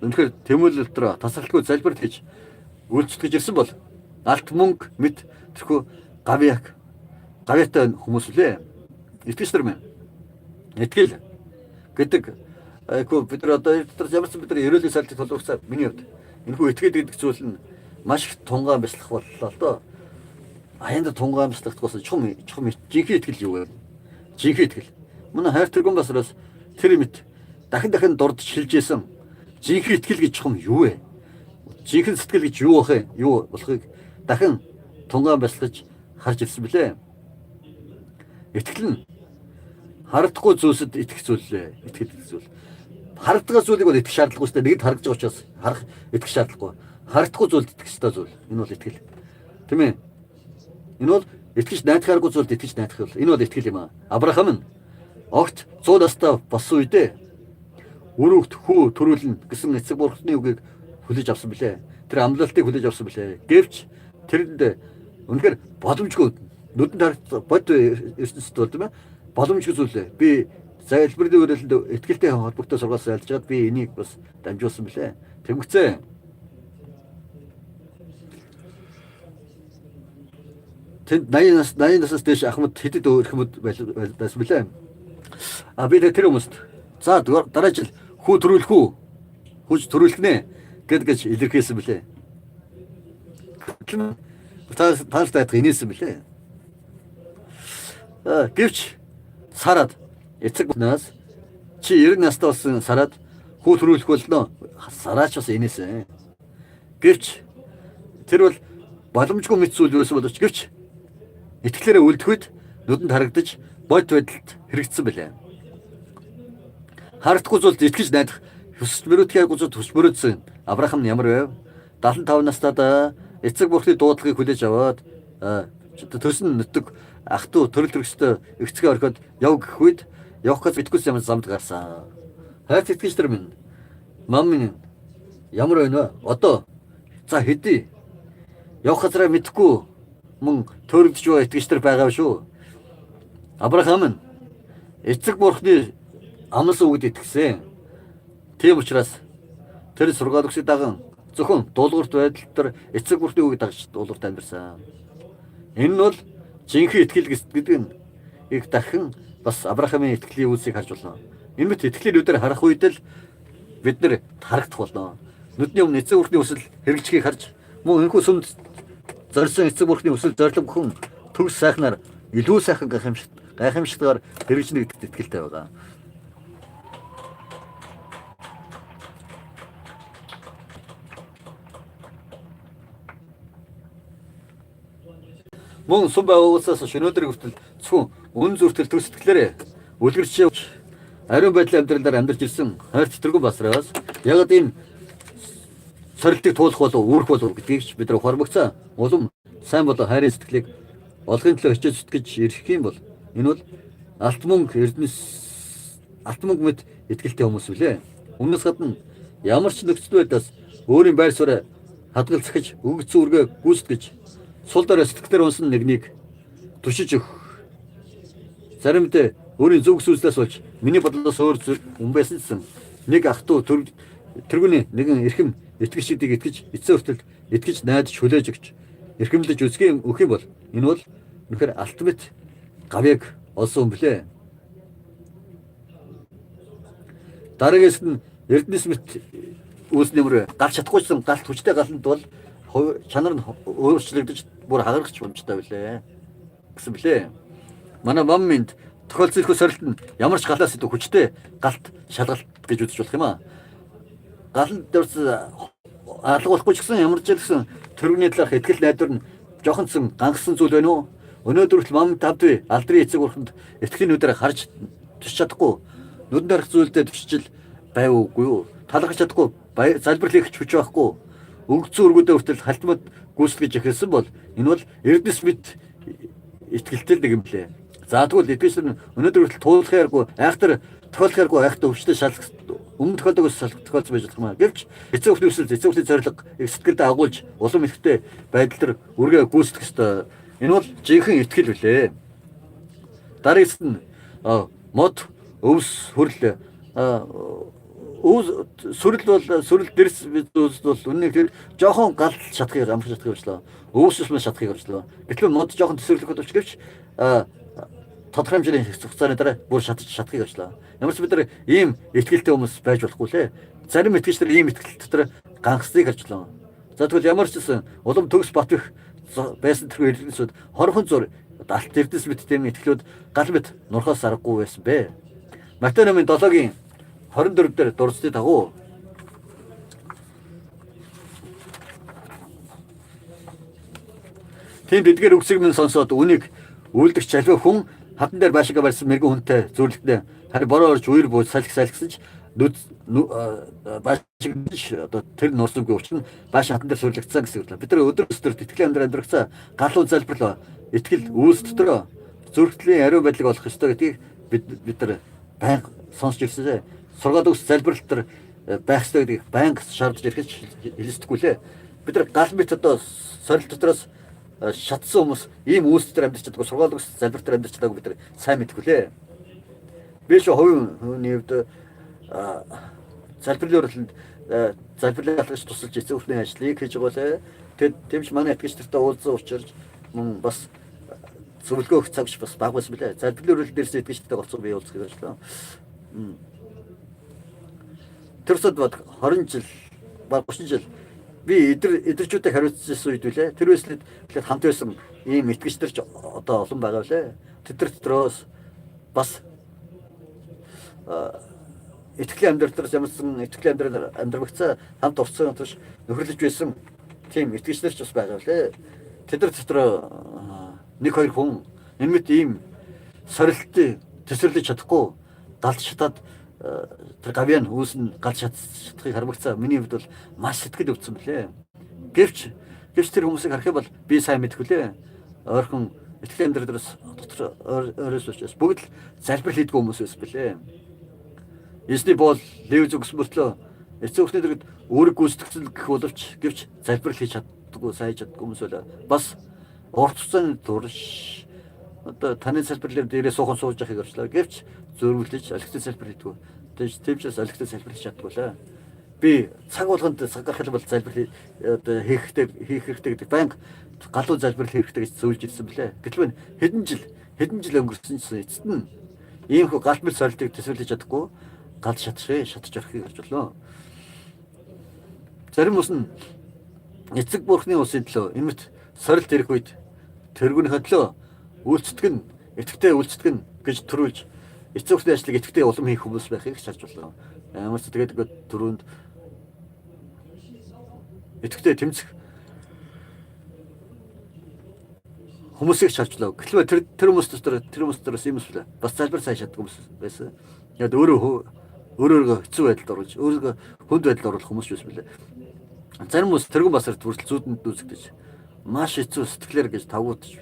үнэхээр тэмүүлэл дотор тасралтгүй залбирал хийж үйлчлэж ирсэн бол алт мөнгө мэд тэрхүү гавьяатай хүмүүс үлээ. Итгэж нар мэн. Итгэл гэдэг бид нар одоо ямар ч бид нар ерөөлөг салтыг толгойцаа миний хувьд энэхүү итгэл гэдэг зүйл нь маш их тунгаан бяцлах боллоо л доо. Аянд тунгаан бяцлахдагаас чухам жинхэнэ итгэл юу вэ? Жинхэнэ итгэл. Манай хайр тэргүүн басраас тэр мэд дахин дурдж шилжсэн жинхэнэ итгэл гэж чухам юу вэ? Жинхэнэ сэтгэл гэж юу бах вэ? Юу болохыг дахин тунгаан бяцлаж харж ирсэн билээ. Итгэл нь харагдахгүй зүйлсэд итгэх зүйлээ. Итгэл зүйл. харагддаг зүйлийг бол итгэх шаардлагагүй шүү дээ. Нэгд харагдаж байгаа учраас харах итгэх шаардлагагүй. Харагдахгүй зүйлд итгэх ёстой зүйл. Энэ бол итгэл. Тийм ээ. Энэ бол итгэж найдахааргүй зүйлд итгэж найдах бол энэ бол итгэл юм аа. Авраам нь огт 100 настай болсон үедээ өрөөгт хүү төрүүлнэ гэсэн эцэг бурхны үгийг хүлээж авсан билээ. Тэр амлалтыг хүлээж авсан билээ. Гэвч тэрэнд үнэхээр боломжгүй нүдэнд харагдсан бод ертөнцид бол тийм ээ. Боломжгүй зүйл. Би залбирын үрэлтэнд итгэлтэй холбогдсон сургаалс ялжгаад би энийг бас дамжуулсан билээ. Тэнгуцээ. Тэнд 80 наснаас дээш ахмад хэдэд өөр хүмүүс байсан билээ. А би тэр хүмүүст за дараа жил хүү төрүүлэх үү? Хүүж төрүүлэх нэ гэж илэрхийлсэн билээ. Таас таах инээсэн билээ. Гэвч сараад эцэг нас чи 90 настай болсон сараад хүү төрүүлэх болно. Сараач бас инээсэн. Гэвч тэр бол боломжгүй мэт зүйл юусэн боловч гэвч итгэлээрээ үлдэх үед нүдэнд харагдаж бод байдалд хэрэгжсэн билээ. Харагдахгүй зүйлд итгэж найдах хүсмөрөдхийг гүзэд хүсмөрөдсөн Авраам нь ямар вэ? 75 настайдаа эцэг бурхны дуудлагыг хүлээж аваад төсөн нутаг ах トゥ төрөл төрөстэй эцгээ орхиод яв гэх үед явах гэж итгүүлсэн юм замд гарсан. Хайрт итгэж тэр минь мам минь ямар байна вэ? Одоо за хэдий явах газараа мэдэхгүй мөн төрөгдөж байгаа итгэж тэр байгаа шүү. Авраам нь эцэг бурхны амласан үгд итгэсэн. Тийм учраас тэр сургаалгчид даган зөвхөн дуулуурт байдал дээр эцэг бурхны үгийг дагаж дуулуурт амьдсан. Энэ нь бол жинхэнэ итгэл гэдэг нь их дахин бас Авраамын итгэлийн үйлсийг харж болно. Энэ мэт итгэлийн үдээр харах үед л бид нэр харагдах болно. Нүдний өмнө эцэг бурхны үсэл хэрэгжихийг харж мөн энэхүү сүмд зорьсон эцэг бурхны үсэл зорилго бүхэн төгс сайхнаар илүү сайхан гайхамшигтайгаар хэрэгжинэ гэдэгт итгэлтэй байгаа. Мөн сүм байгуулсаас өнөөдөр хүртэл зөвхөн үн зүртэл төгс сэтгэлээрээ үлгэрч ариун байдлын амьдралаар амьдарч ирсэн хайрт тэргүүн басраас яг энэ сорилтыг туулах болов үүрэх болов гэдгийг бид нар ухаармагцаа. Улам сайн болоо хайрын сэтгэлийг олохын төлөө хичээж зүтгэж ирэх юм бол энэ бол алт мөнгө мэд итгэлтэй хүмүүс үлээ. Өмнөөс гадна ямар ч нөхцөл байдлаас өөрийн байр суурь хадгалцахж өгөгдсөн үргээ гүйцэтгэж сул дараа сэтгэлээр унсан нэгнийг тушиж өгөх. Заримдаа өөрийн зөв зүйлээс болж миний бодлоос өөр хүн байсан гэсэн нэг ах トゥ тэргүүний нэгэн эрхэм итгэгчдийг итгэж эцсийн хүртэл итгэж найдаж хүлээж өгч эрхэмлэж үзгийн өгөх юм бол энэ бол үнэхээр алтмит гавьяг олсон юм блэ. Дараагаас нь эрдэнэс мэт үүсний мөр гарч чадахгүйсэн галт хүчтэй галанд бол чанар нь өөрчлөгдөж бүр хагарахч боломжтой билээ гэсэн блэ. Манай мам минь тохиолцсон их сорилт нь ямар ч галаас идэх хүчтэй галт шалгалт гэж үзэж болох юм аа. Галанд дөрс алга болохгүй ч гэсэн ямар ч гэсэн төрөний талаарх итгэл найдвар нь жохонцсон гангасан зүйл байна уу? Өнөөдөр хүртэл мам тавд алдрын эцэг бурханд итгэлийн нүдээр харж тусч чадахгүй нүдэнд харах зүйлдээ төвчл байв үгүй юу? Талархаж чадахгүй залбирлах хүч байхгүй. Өгцөн өргөдөө хүртэл халтмад гүйцэтгэж эхэлсэн бол энэ бол эрдэнэс мэд итгэлтэй нэг юм лээ. За тэгвэл эдгээс өнөөдөр хүртэл туулахааргүй айхтар тохиолдохааргүй айхтар өвчтөй шалгах өмнө тохиолдог тохиолдож байж болох юм. Гэвч эцэг эхний өсөл эцэг эхний зорилго их сэтгэлдээ агуулж улам ихтэй байдал төр үргээ гүйцэтгэх ёстой. Энэ бол жинхэнэ итгэл үлээ. Дараагт нь мод өвс хөрл сүрэл дэрс бол үнэн тэр жоохон галт шатхыг амрах шатхыг өрчлөө. Өвсөс мөн шатхыг өрчлөө. Гэтэл мод жоохон төсөөлөх боловч гэвч тодорхой хэмжээний хугацааны дараа бүр шатхыг өрчлөө. Ямар ч бид нар ийм итгэлтэй хүмүүс байж болохгүй лээ. Зарим итгэгчдэр ийм итгэл дотор ганхсныг харжлаа. За тэгвэл ямар ч гэсэн улам төгс бат их байсан тэрхүү эрдэнэсүүд хорхон зур алт эрдэнэс мэдтэй итгэлүүд гал мэд нурхаас аргагүй байсан бэ. Матай номын 7-гийн 24 дээр дурдсны дагуу тийм эдгээр үгсийг минь сонсоод үнийг үйлдэх чалбай хүн хатан дээр баашгаа барьсан мэрэгэн хүнтэй зөвлөлтөд харин бороо орж үер бууж салхисаж баашиг одоо тэр нурсангүй учир нь бааш хатан дээр сурлагдсан гэсэн үг л. Бид нар өдөр өстөр итгэлийн амьдрахцаа галуу залбирлаа. Итгэл үүс дотроо зүрхтлийн ариун байдлыг олох ёстой гэдгийг бид нар байнга сонсч ирсэн. Сургаал өгс залбирал дээр байх ёстой гэдгийг байнга шаардж ирэхэд хэлсдэггүй лээ. Бид нар гал мэт одоо сорилт дотроос шатсан хүмүүс ийм үүсдээр амьдарч чаддаг, сургаал өгс залбирал дээр амьдарч чаддаг бид нар сайн мэдгүй лээ. Би ч хувийн хувьд залбирлын уралд залбирлын алгаж тусалж эцэг ажлыг хийж байгаа лээ. Тэмч манай итгэж нартай уулзсан учраас мөн бас зөвлөгөө өгөх цагш бас баг байсан билээ. Залбирлын урал дээрс итгэж нартай олцсон бий уулзах гэж байна. Тэрсэд бод 20 жил баг 30 жил би эдэрчүүдтэй хариуцсан үед билээ. Тэр үеэслээд хамт байсан ийм итгэж нарч одоо олон байгаа лээ. Тэд нар дотроос бас итгэлийн амьдралаас ямарсан итгэлийн амьдрагцаа хамт урцсан гэж нөхөрлөж байсан тийм итгэгчдэр ч бас байгаа лээ. Тэд нар дотор нэг хоёр хүн нэмэт ийм сорилтыг төсөрлөж чадахгүй далд шатаад тэр гавьян үүснэ галж чадахыг хармагцаа миний хувьд бол маш сэтгэл өвдсөн блэ. Гэвч тэр хүмүүсийг харах бол би сайн мэдхүлээ. Ойрхон итгэлийн амьдралаас дотор ойроос учраас бүгд л залбир хийдгүү хүмүүс байсан блэ. Эсний бол лев зүгс мөртлөө эцэг өхний дэргэд үүрэг гүйцэтгэл гэх боловч гэвч залбирал хийж чаддаггүй сайн чаддаггүй хүмүүс байла. Бас урт хугацааны турш одоо таны залбирлаар дээрээ суухан сууж яхих явчлаа. Гэвч зөрвөлж алхтын залбир хийдгүү. Тэгвчээс алхтын залбир хийж чаддаггүй лээ. Би цаг болгонд цаг гаргах бол залбир одоо хийх хэрэгтэй гэдэг банк галуу залбирал хийх хэрэгтэй гэж зөвлөж ирсэн блэ. Гэтэл хэдэн жил өнгөрсөн чинь эцэст нь ийм хөө галбир сорилтыг төсөөлж чадахгүй галж шатж орохыг гарч болоо. Зарим ус нь эцэг бурхны усын төлөө эмэт сорилт ирэх үед тэргүүнийхээ төлөө үйлцэтгэн итгэвтэй үйлцэтгэн гэж төрүүлж эцэг ухны ажлыг итгэвтэй улам хийх хүмүүс байхыг шаарч болоо. Ямар ч тэгээд түрүүнд итгэвтэй тэмцэх хүмүүсийг шаарчлаа. Гэтэл тэр хүмүүс дотор юм эсвэл бас залбир сайн чаддаг хүмүүс байсан. Яг өөрөөгөө хэцүү байдалд оруулж, өөрөөгөө хүнд байдалд оруулах хүмүүс байсан билээ. Зарим хүмүүс тэргүүн басар хүртэл зүүдэнд дүүсгдэж маш хэцүү сэтгэлээр гэж тавгуудж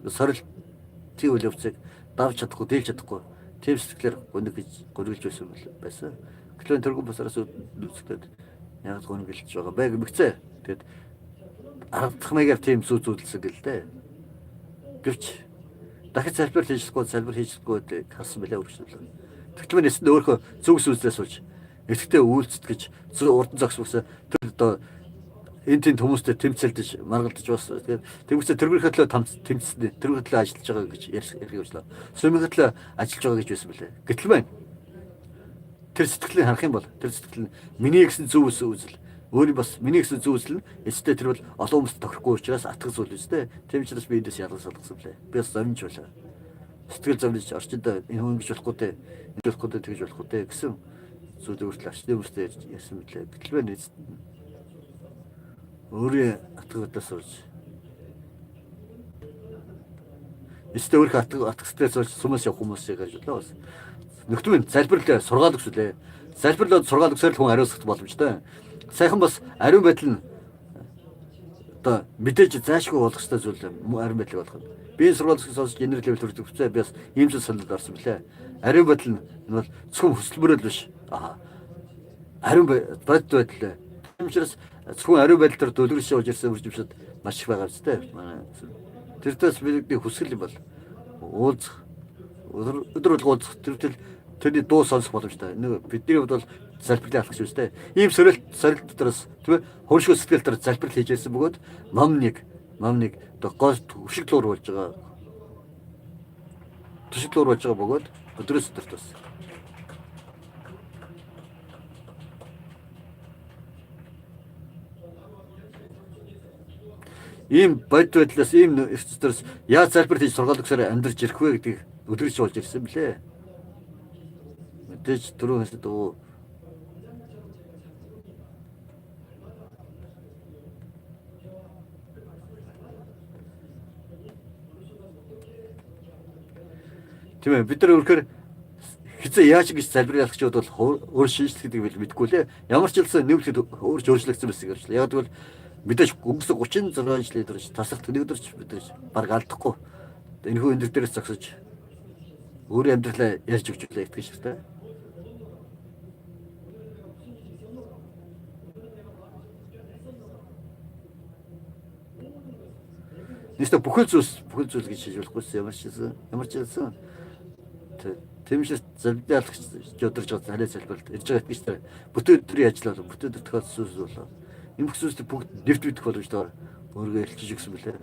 сорилтын үйл явцыг давж чадахгүй, дийлж чадахгүй тийм сэтгэлээр гонёглож байсан. Гэтэл тэргүүн басараас дүүсгдээд яг гонёглож байгаа байг мэгцээ. Тэгээд аргадах маягаар тийм зүүдэлсэн гэл дээ. Гэвч дахиж залбир хийжлэхгүй харсан билээ үргэлжлүүлээ. Тэгтэл нэсэнд өөрөө зүгс үзлээс болж эцэгтэй үйлцэд гэж урдан зогс үсэ тэр одоо энэ хүмүүстэй тэмцэлдэж маргалдаж бас тэгвчээ тэргүүрхээ төлөө тэмцсэн тэргүүрхээ төлөө ажиллаж байгаа гэж ярих явуулаа. Сумын төлөө ажиллаж байгаа гэж байсан билээ. Гэтэл байна. Тэр сэтгэлийг харах юм бол тэр сэтгэл нь миний гэсэн зөв үзэл өөрийн бас миний гэсэн зөв үзэл нь эцэстээ тэр бол олон хүмүүст тохирохгүй учраас атгах зүйл үстэй. Тийм учраас би эндээс ялгаж салгасан билээ. Би бас зомж байлаа. Сэтгэл зовлож орчинд энэ хүн ингэж болохгүй дээ. Ингэж болохгүй дээ, тэгж болохгүй дээ гэсэн зүйлийг хүртэл арчны хүмүүстэй ярьсан билээ. Гэтэл байна эцэст өөрийн атгуудаас урж эцэстээ өөрийнхөө атгахтаас урж сумаас явах хүмүүсийг гэж бодлоо бас. Нөхдөө залбирлаа сургаал өгсөлээ. Залбирлаад сургаал өгсөөр л хүн ариусгах боломжтой. Сайхан бас ариун байдал нь одоо мэдээж заашгүй болох ёстой зүйл ариун байдлыг болгох. Би сургаал сонсож генер левел хүрдэг хүчтэй би бас ийм зүйл санал орсон билээ. Ариун байдал нь бол зөвхөн хөсөлмөрөл биш. Ариун байдал. Тийм учраас зөвхөн ариун байдал дээр дөлгөрч явж ирсэн үржимшүүд маш их байгаа зү. Манай тэрдээс бидний хүсэл юм бол уулзах өдөр болго уулзах тэрний дуу сонсох боломжтой. Бидний хувьд бол залбирлын алхах шүү дээ. Ийм сорилт дотроос тийм ээ хууршгүй сэтгэл төр залбирал хийж байсан бөгөөд ном нэг одоо гол өшиглөөр болж байгаа. Төшиглөөр болж байгаа бөгөөд өдрөөс өдөрт бас. Ийм байдлаас ийм эрсдэлээс яаж залбирал хийж сургаал өгсөөр амьдарч ирэх вэ гэдгийг өдрөж болж ирсэн блэ. Мэдээж түрүү хэлсэн дөө тийм ээ бид нар өөрөөр хизээ яаж гэж залбирах гэж бодвол өөр шинжлэх гэдгийг мэдэхгүй лээ. Ямар ч хэлсэн нэмэлт өөрч өөрчлөгдсөн байсан гэж байна. Яг тэгвэл мэдээж өнгөрсөн 36 жилийн турш тасалт нэгдэрч мэдээж баг алдахгүй. Энэхүү энэ дээрээс зогсож өөрийн амьдралаа ярьж өгч үлээ итгэж шигтэй. Нэстэ бүхэл зүйл гэж хийж болохгүйсэн ямар ч хэлсэн. Тэмшээс залбиалах жодорж байгаа халиа залбиралд ирж байгаа гэж тэр бүтэн өдрийн ажил болоо бүтэн өдөр тохиолдсон зүйл болоо. Энэ бүхсүүдийг бүгд нэвт мэдэх боломжтой өөргөө илчиж өгсөн билээ.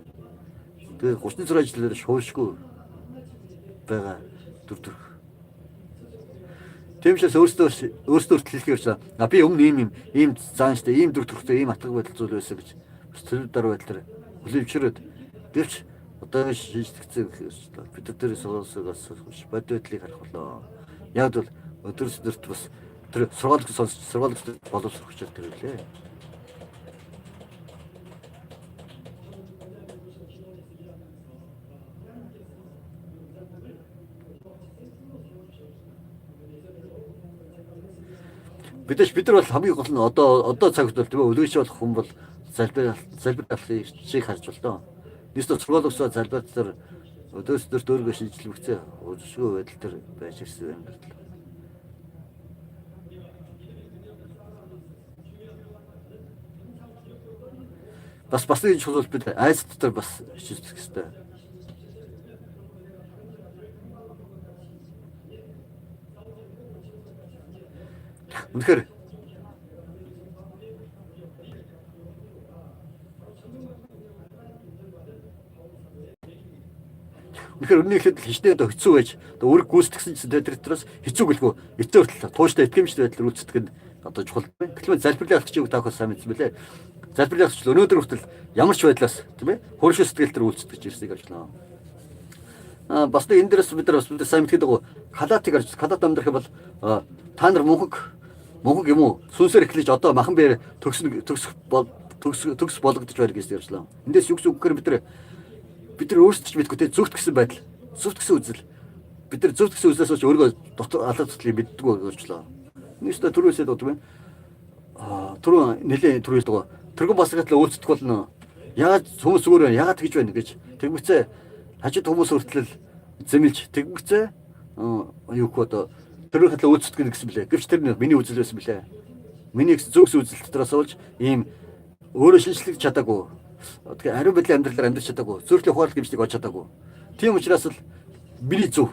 Тэгээ 36 жилээр шуушгүй байгаа дүр. Тэмшээс өөртөө хэлэхээр ч би өмнө ийм заанчтай ийм дүр төрхтэй ийм атгах байдал зүйл байсан гэж тэр дараа байдлаар хүлэмжшрээд гэвч одоо шийдэгцээ бид тэр сонсогоос бод байдлыг харах болоо. Яг бол өдөрт бас тэр сургууль боловсрох хүчээр тэрвэлээ. Бид нар бол хамгийн гол нь одоо цагт бол тийм өлгөж болох хүн бол залбиралыг шиг харж бол доо. Нийслэл сургуулиусаа залбиралаар өдөөсдөр өөргөө шинжилвэгцээ өсгөө байдал төр байж ирсэн юм байна. Бас нэг чухал бид айс дотор бас шийдэх хэрэгтэй. Үнэхээр өнөөхөд хичнээн одоо хэцүү байж одоо өрг гүйцэтгсэн чинь тэр дотроос хэцүү гэлгүй эцээ хүртэл тууштай итгэмжтэй байдлаар үлцдэг нь одоо чухал байна. Гэтэл залбирлын алхчийг таахаас сайн мэдсэн мөлий. Залбирлын алхч өнөөдөр хүртэл ямар ч байдлаас тийм ээ хууршил сэтгэл төр үлцдэг гэж ирснийг харж байна. Бас нэг энэ дээрээс бид нар сайн мэдгээд байгаа халаатыг харж халаат амьдрах бол та нар мөнхөг юм уу сүнсээр эхлэж одоо махан бээр төгс болгодож байна гэж ярьжлаа. Эндээс юу гэсэн үг гэхээр бид нар өөрсдөө ч мэдгүй те зөвхт гэсэн байдал зөвхт гэсэн үзэл бид нар зөвхт гэсэн үзлээс болж өөрийгөө дотор алаа туслыг мэддэггүй болжлоо. Нийтдээ түрүүсэд одоо байна. Түрүү нэлээд түрүүс байгаа. Тэргэн басгатлаа үйлцдэг болно. Яагаад хүмүүс зүгээр яагаад тэгж байна гэж тэгмэцээ хажууд хүмүүс хүртэл зэмлж тэгмэцээ юу гэх одоо тэргэн хатлаа үйлцдэг гэсэн блэ. Гэвч тэр миний үзэл байсан блэ. Миний зөвхс үзэл дотроос болж ийм өөрөө шинжлэх чадаагүй. Тэгээ ариун байдлын амьдралаар амьдарч чадаагүй. Зөвхөн ухаалт гэмжлэг олж чадаагүй. Тийм учраас л миний зөв.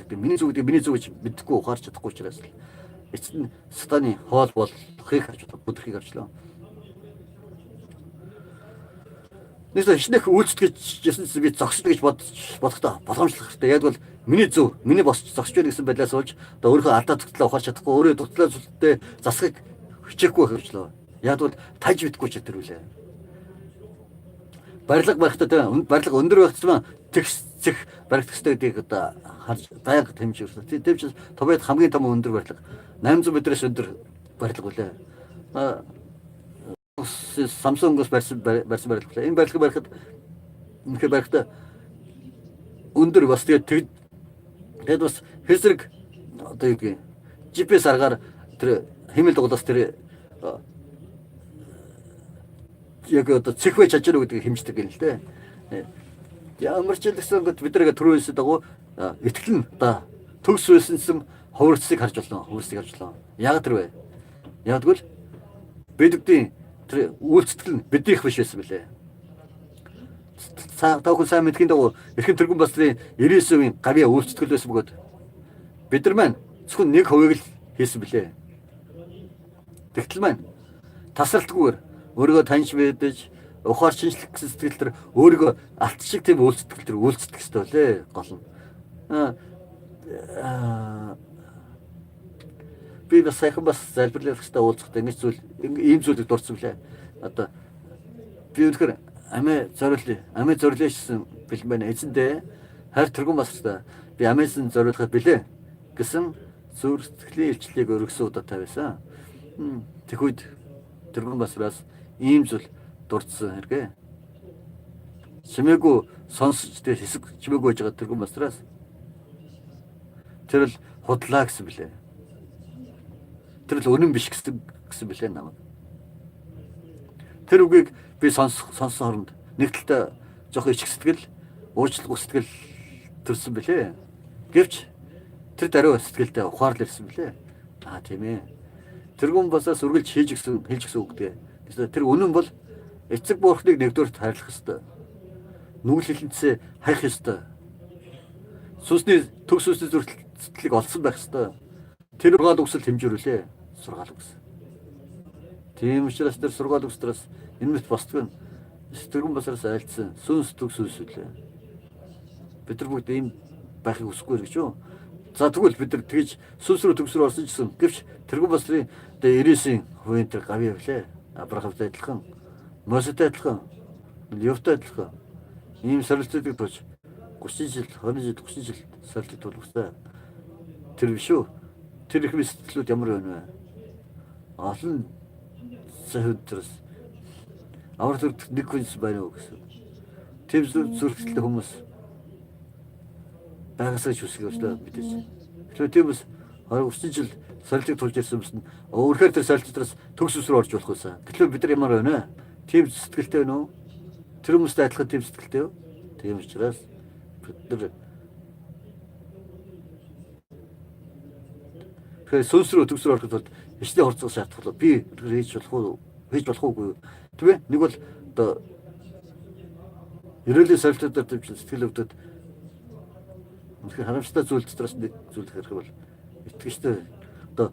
Миний зөв гэж мэдэхгүй ухаарч чадахгүй учраас л эцэст нь сатаны хоол болохыг харж бүдэрхийг харжлаа. Нийслэл хичнээн үйлчлэгчсэн би зогсно гэж бодохдоо боломжлох хэрэгтэй. Яг бол миний зөв, миний босч зогсож байна гэсэн байдлаас болж одоо өөрөө алдаа тогтлоо ухаарч чадахгүй, өөрөө тогтлоо зүлтээ засахыг хичээхгүй хэвчлээ. Яг бол таж мэдгүй ч тэрвэлээ. Барилга байхдаа барилга өндөр байх юм тэгсэх барилга төстэй гэдгийг одоо харж байнга тэмцэрсэн. Тийм ч Товьёд хамгийн том өндөр барилга 800 метрээс өндөр барилга үлээ. Samsung-оос барьсан барилга үлээ. Энэ барилга барихад үнэхээр барихтаа өндөр бас тэгээд бас хэсрэг одоо юу гэх GPS аргаар тэр хэмэл дуглаас тэр яг одоо цэхвэ чажруу гэдгийг хэмждэг юм л дээ. Ямар ч хэлсэн бид нэг түрүүсэд дагуу итгэл нь одоо төгс байсан хувирцыг харж болно. Яг тэр вэ? Яг тэгвэл бидүүдийн тэр үйлчлэл нь биднийх биш байсан билээ. Таахгүй сайн мэдхийн дагуу эрхэм тэргүүн басрын 99%-ийн гавьяа үйлчлэл байсан бөгөөд бид нар маань зөвхөн 1% л хийсэн билээ. Тэгтэл маань тасралтгүйгээр өөрийгөө таньж мэдэж ухаар шинжлэх гэсэн сэтгэл төр өөрийгөө алт шиг тийм үйлчлэл үйлчлэх хэрэгтэй лээ гол нь. Би бас сайхан бас залбирлах хэрэгтэй уулзахтай ингэж зүйл ийм зүйлийг дурдсан билээ. Одоо би үнэхээр амиа зориулжсэн бэлэн байна. Эзэндээ хайр тэргүүн басртай би амиасан зориулахад билээ гэсэн зүрхсэтгэлийн илчлэлийг өргөсөн удаа тавьсан. Тэгэхүйд тэргүүн басраас ийм зүйл дурдсан хэрэг. Чимээгүй сонсч тэр хэсэг чимээгүй байж байгаа тэргүүн басраас тэр л худлаа гэсэн билээ. Тэр л үнэн биш гэсэн билээ намайг. Тэр үгийг би сонссон хооронд нэг талдаа жоох ичг сэтгэл, уучлал хүсэл төрсөн билээ. Гэвч тэр даруй сэтгэлдээ ухаарлал ирсэн билээ. Тийм ээ. Тэргүүн басаас үргэлж хэлж гисэн үг дээ. Тэр үнэн бол эцэг бурхныг нэгдүгээр хайрлах ёстой. Нүгэл хилэнцээ хайх ёстой. Сүнсний төгс сүнсний зүрхлийг олсон байх ёстой. Тэр сургаал үгсэл хэмжүүрүүлээ. Сургаал үгс. Тийм учраас тэр сургаал үгсдраас энэ мэт босдгоо тэргүүн басаас айлцсан сүнс төгс сүнс үлээ. Бид нар бүгд ийм байхыг хүсэхгүй гэж юу? За тэгвэл бид нар тэгж сүнс рүү төгс рүү орсон гэсэн. Гэвч тэргүүн басрын 99% тэр гавь явлаа. Абрахамтай адилхан, Мосетэй адилхан, Левтэй адилхан. Ийм сорилтуудыг тууж 30 жил, 20 жил, 30 жил сорилтыг туулгасаа. Тэр биш үү? Тэр их сэтгэлүүд ямар байна вэ? Олон зөвхөн амар зүрх нэг хүнс байна уу гэсэн. Тийм зүрхтэй хүмүүс байгаасаа ч үсгэж өслөө мэдээж. Тэгэхээр тийм бас 30 жил сорилтыг тулж ирсэн юмсан. Өөрөөр тэр сорилтуудаас төгс ус рүү орж болох байсан. Тэгэхээр бид нар ямар байна вэ? Тийм сэтгэлтэй байна уу? Тэр хүмүүстэй адилхан тийм сэтгэлтэй юу? Тийм учраас бид нар тэгэхээр сүнс рүү төгс рүү ороход бол ичний хорцгох шаардлагатай. Би хийж болох уугүй. Тэгвэ? Нэг бол одоо ерөөлийн сорилтуудаар төвчл сэтгэл өвдөд үнэхээр харамсалтай зүйл дотроос нэг зүйл хэрэг бол итгэжтэй одоо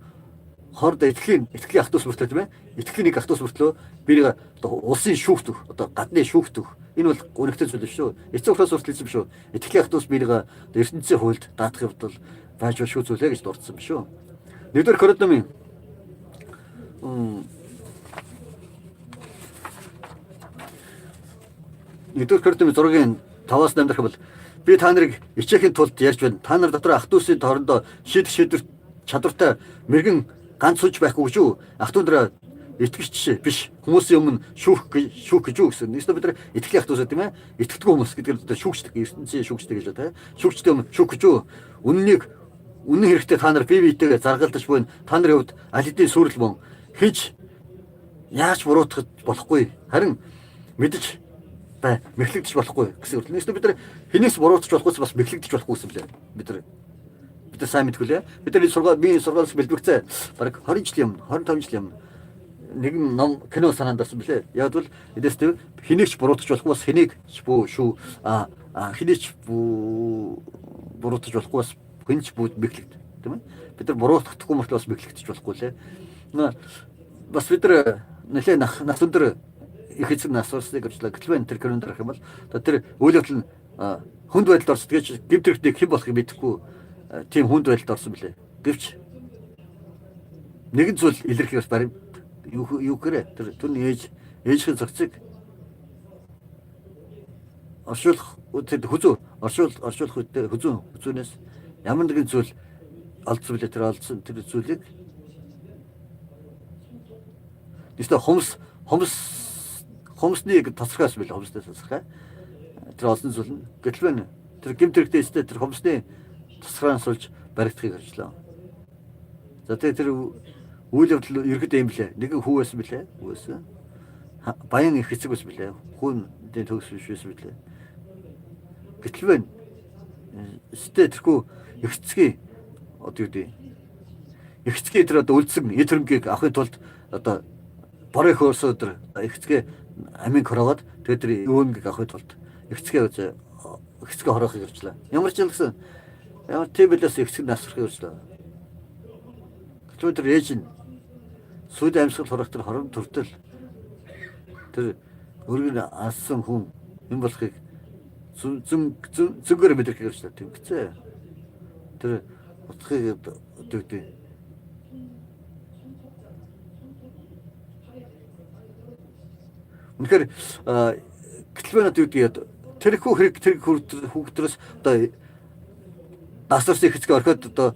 хорд итгэлийн ах トゥ ус мөртлөө тийм ээ. Итгэлийн нэг ах トゥ ус мөртлөө бирийг одоо улсын шүүхт өг одоо гадны шүүхт өг. Энэ бол үнэхтэй зүйл шүү. Эцэг ухраас хүртэл хэлсэн шүү. Итгэлийн ах トゥ ус бирийг ертөнцийн хуульд даатгах хувьд бол байж шүү зүйлээ гэж дурдсан шүү. Нэгдүгээр Коринтын нэгдүгээр Коринтын 6-гийн 5-аас 8 дахь бол би та нарыг ичээхийн тулд ярьж байна. Та нар дотор ах トゥ усын хоорондоо шийдвэр чадвартай мэрэгэн ганц сүж байхгүй гэж юу? Ах トゥ нараа итгэж биш хүмүүсийн өмнө шүүх гэж юу гэсэн. Нийслэл бид нар итгэлийн ах トゥ усаа тийм ээ. Итгэдэггүй хүмүүс гэдэг нь шүүгчдэг, ертөнцийн шүүгчдэг гэж байна. Шүүгчтэй өмнө шүүх гэж юу? Үнэн хэрэгтэй та нар бие биетэйгээ заргалдаж буйна. Та нарын хувьд аль хэдийн сүрэл мөн хийж яаж буруутгах болохгүй. Харин мэдж мэхлэгдэж болохгүй гэсэн үг. Нийслэл бид нар хинээс буруутгах болохгүйс бас мэхлэгдэж болохгүй гэсэн блэ. Бид нар сайн мэдгүй лээ. Бид нар сургаалаас бэлтгэцээ. Бараг 20 жилийн өмнө, 25 жилийн өмнө нэгэн ном кино санаанд орсон блэ. Яг бол эдээс төв хинээч буруутгах болохгүй бас хэнийг шүү хинээч буруутгах болохгүй бас хинч мэхлэгд тийм ээ. Бид нар буруутгахгүй мөртлөө бас мэхлэгдэж болохгүй лээ. Бас бид нар нэлээд нас өндөр их эзэн нас урсныг авчлаа. Гэтэл тэр көрөнд дарах юм бол тэр үйл явдал нь хүнд байдалд орсон. Тэгэж гэмтрэгтний хэн болохыг мэдэхгүй тийм хүнд байдалд орсон билээ. Гэвч нэгэн зүйл илэрхий бас барим юу гэрэ тэрний ээжийн цагцыг оршуулах оршуулах үедээ хүзүүнээс ямар нэгэн зүйл олдсон билээ. Тэр олдсон тэр зүйлийг нэстэ хомсны тасархаас билээ. Хомсны тасархаа тэр олсон зүйл нь гэтэл байна. Тэр гэмтрэгтэйстэй тэр хомсны тасархаан сулж баригдахыг харжлаа. За тэр үйл явдал ерөөдөө юм блэ. Нэгэн хүү байсан блэ. Хүүсэн. Баян их эцэг байсан блэ. Хүүн дэ төгс биш байсан блэ. Гэтэл байна. Өстэй тэрхүү их эцгийн одоо юу дээ. Их эцгийн тэр одоо үлдсэн эд хөрөнгийг авахын тулд одоо борыг хөрсөн өдөр их эцгээ амин хороод тэгээд тэр өөмгийг авахын тулд их эцгээ хороохыг иржлээ. Ямар ч юм гэсэн ямар тийм билээс их эцэг насрахыг иржлээ. Тэр ээж нь сүйд амьсгал хорох тэр хорон төртөл тэр өргөн алсан хүн юм болохыг зүгээр мэдрэх гэж байна. Тийм гэцээ. Тэр утгыг өгдөө. Үнэхээр гэтлбэнад юу гэдэг тэр хүүхдэрээс одоо дасарсан хэцгээ орхиод одоо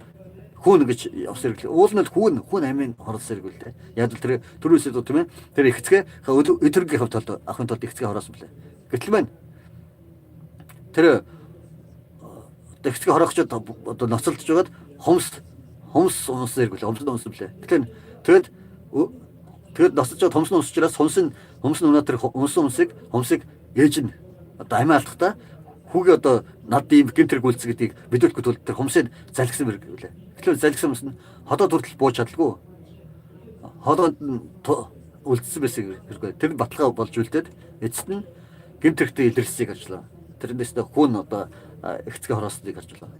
хүүн гэж явсан хэрэг. Уул нь хүүн амийн хорлсон хэрэг үл дээ. Яг л тэр төрөөсөө тийм ээ. Тэр хэцгээ өдрөгийн хавталд авахын тулд хэцгээ хороосон блэ. Гэтэл мэн тэр хэцгээ хороогч одоо ноцолдож байгаад хомс хомс унсаар гэлээ. Хомсны унс блээ. Тэгээд насаж байгаа хомсны унс учраас хомсын унаа тэр хомсыг ээж нь одоо амиа алдахдаа хүүгээ одоо над ийм гэмтрэг үйлс гэдгийг мэдүүлэхгүй тул тэр хомсыг залгсан мэр гэлээ. Тэгэхээр залгсан хүмүүс нь ходоод хүртэл бууж чадалгүй. Ходоод үлдсэн байсан хэрэг. Тэр баталгаа болж үлдээд эцэст нь гэмтрэгтэй илэрсийг арчлаа. Тэрнээс хүн одоо ихцгээ хороосныг арчлаа.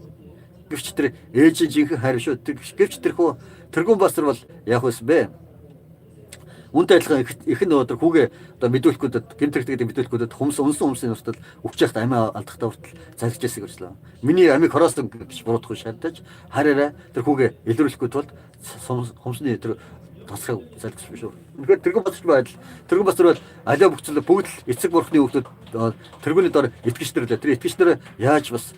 Гэвч тэр ээжийн жинхэнэ хайр шүү. Гэвч тэрхүү басар бол яах вэ бэ? Үнтэй адилхан их нь одоо хүүгээ одоо мэдүүлэхгүйд гэмтрэгтэйг мэдүүлэхгүйд унсан хумсын уртал өвчөөхт амиа алдахтаа хүртэл залгиж ясыг арчлаа. Миний амиг хороосон гэж буруудахгүй шаардаж хараараа тэр хүүгээ илрүүлэхгүй тулд хумсны тэр тасгай залгиж биш үү. Үнэхээр тэргэн басар бол алиа бүхцэл бүгд л эцэг бурхны хүүхдүүд тэргүүний дор итгэж нэрлээ. Тэр итгэж нэр яаж бас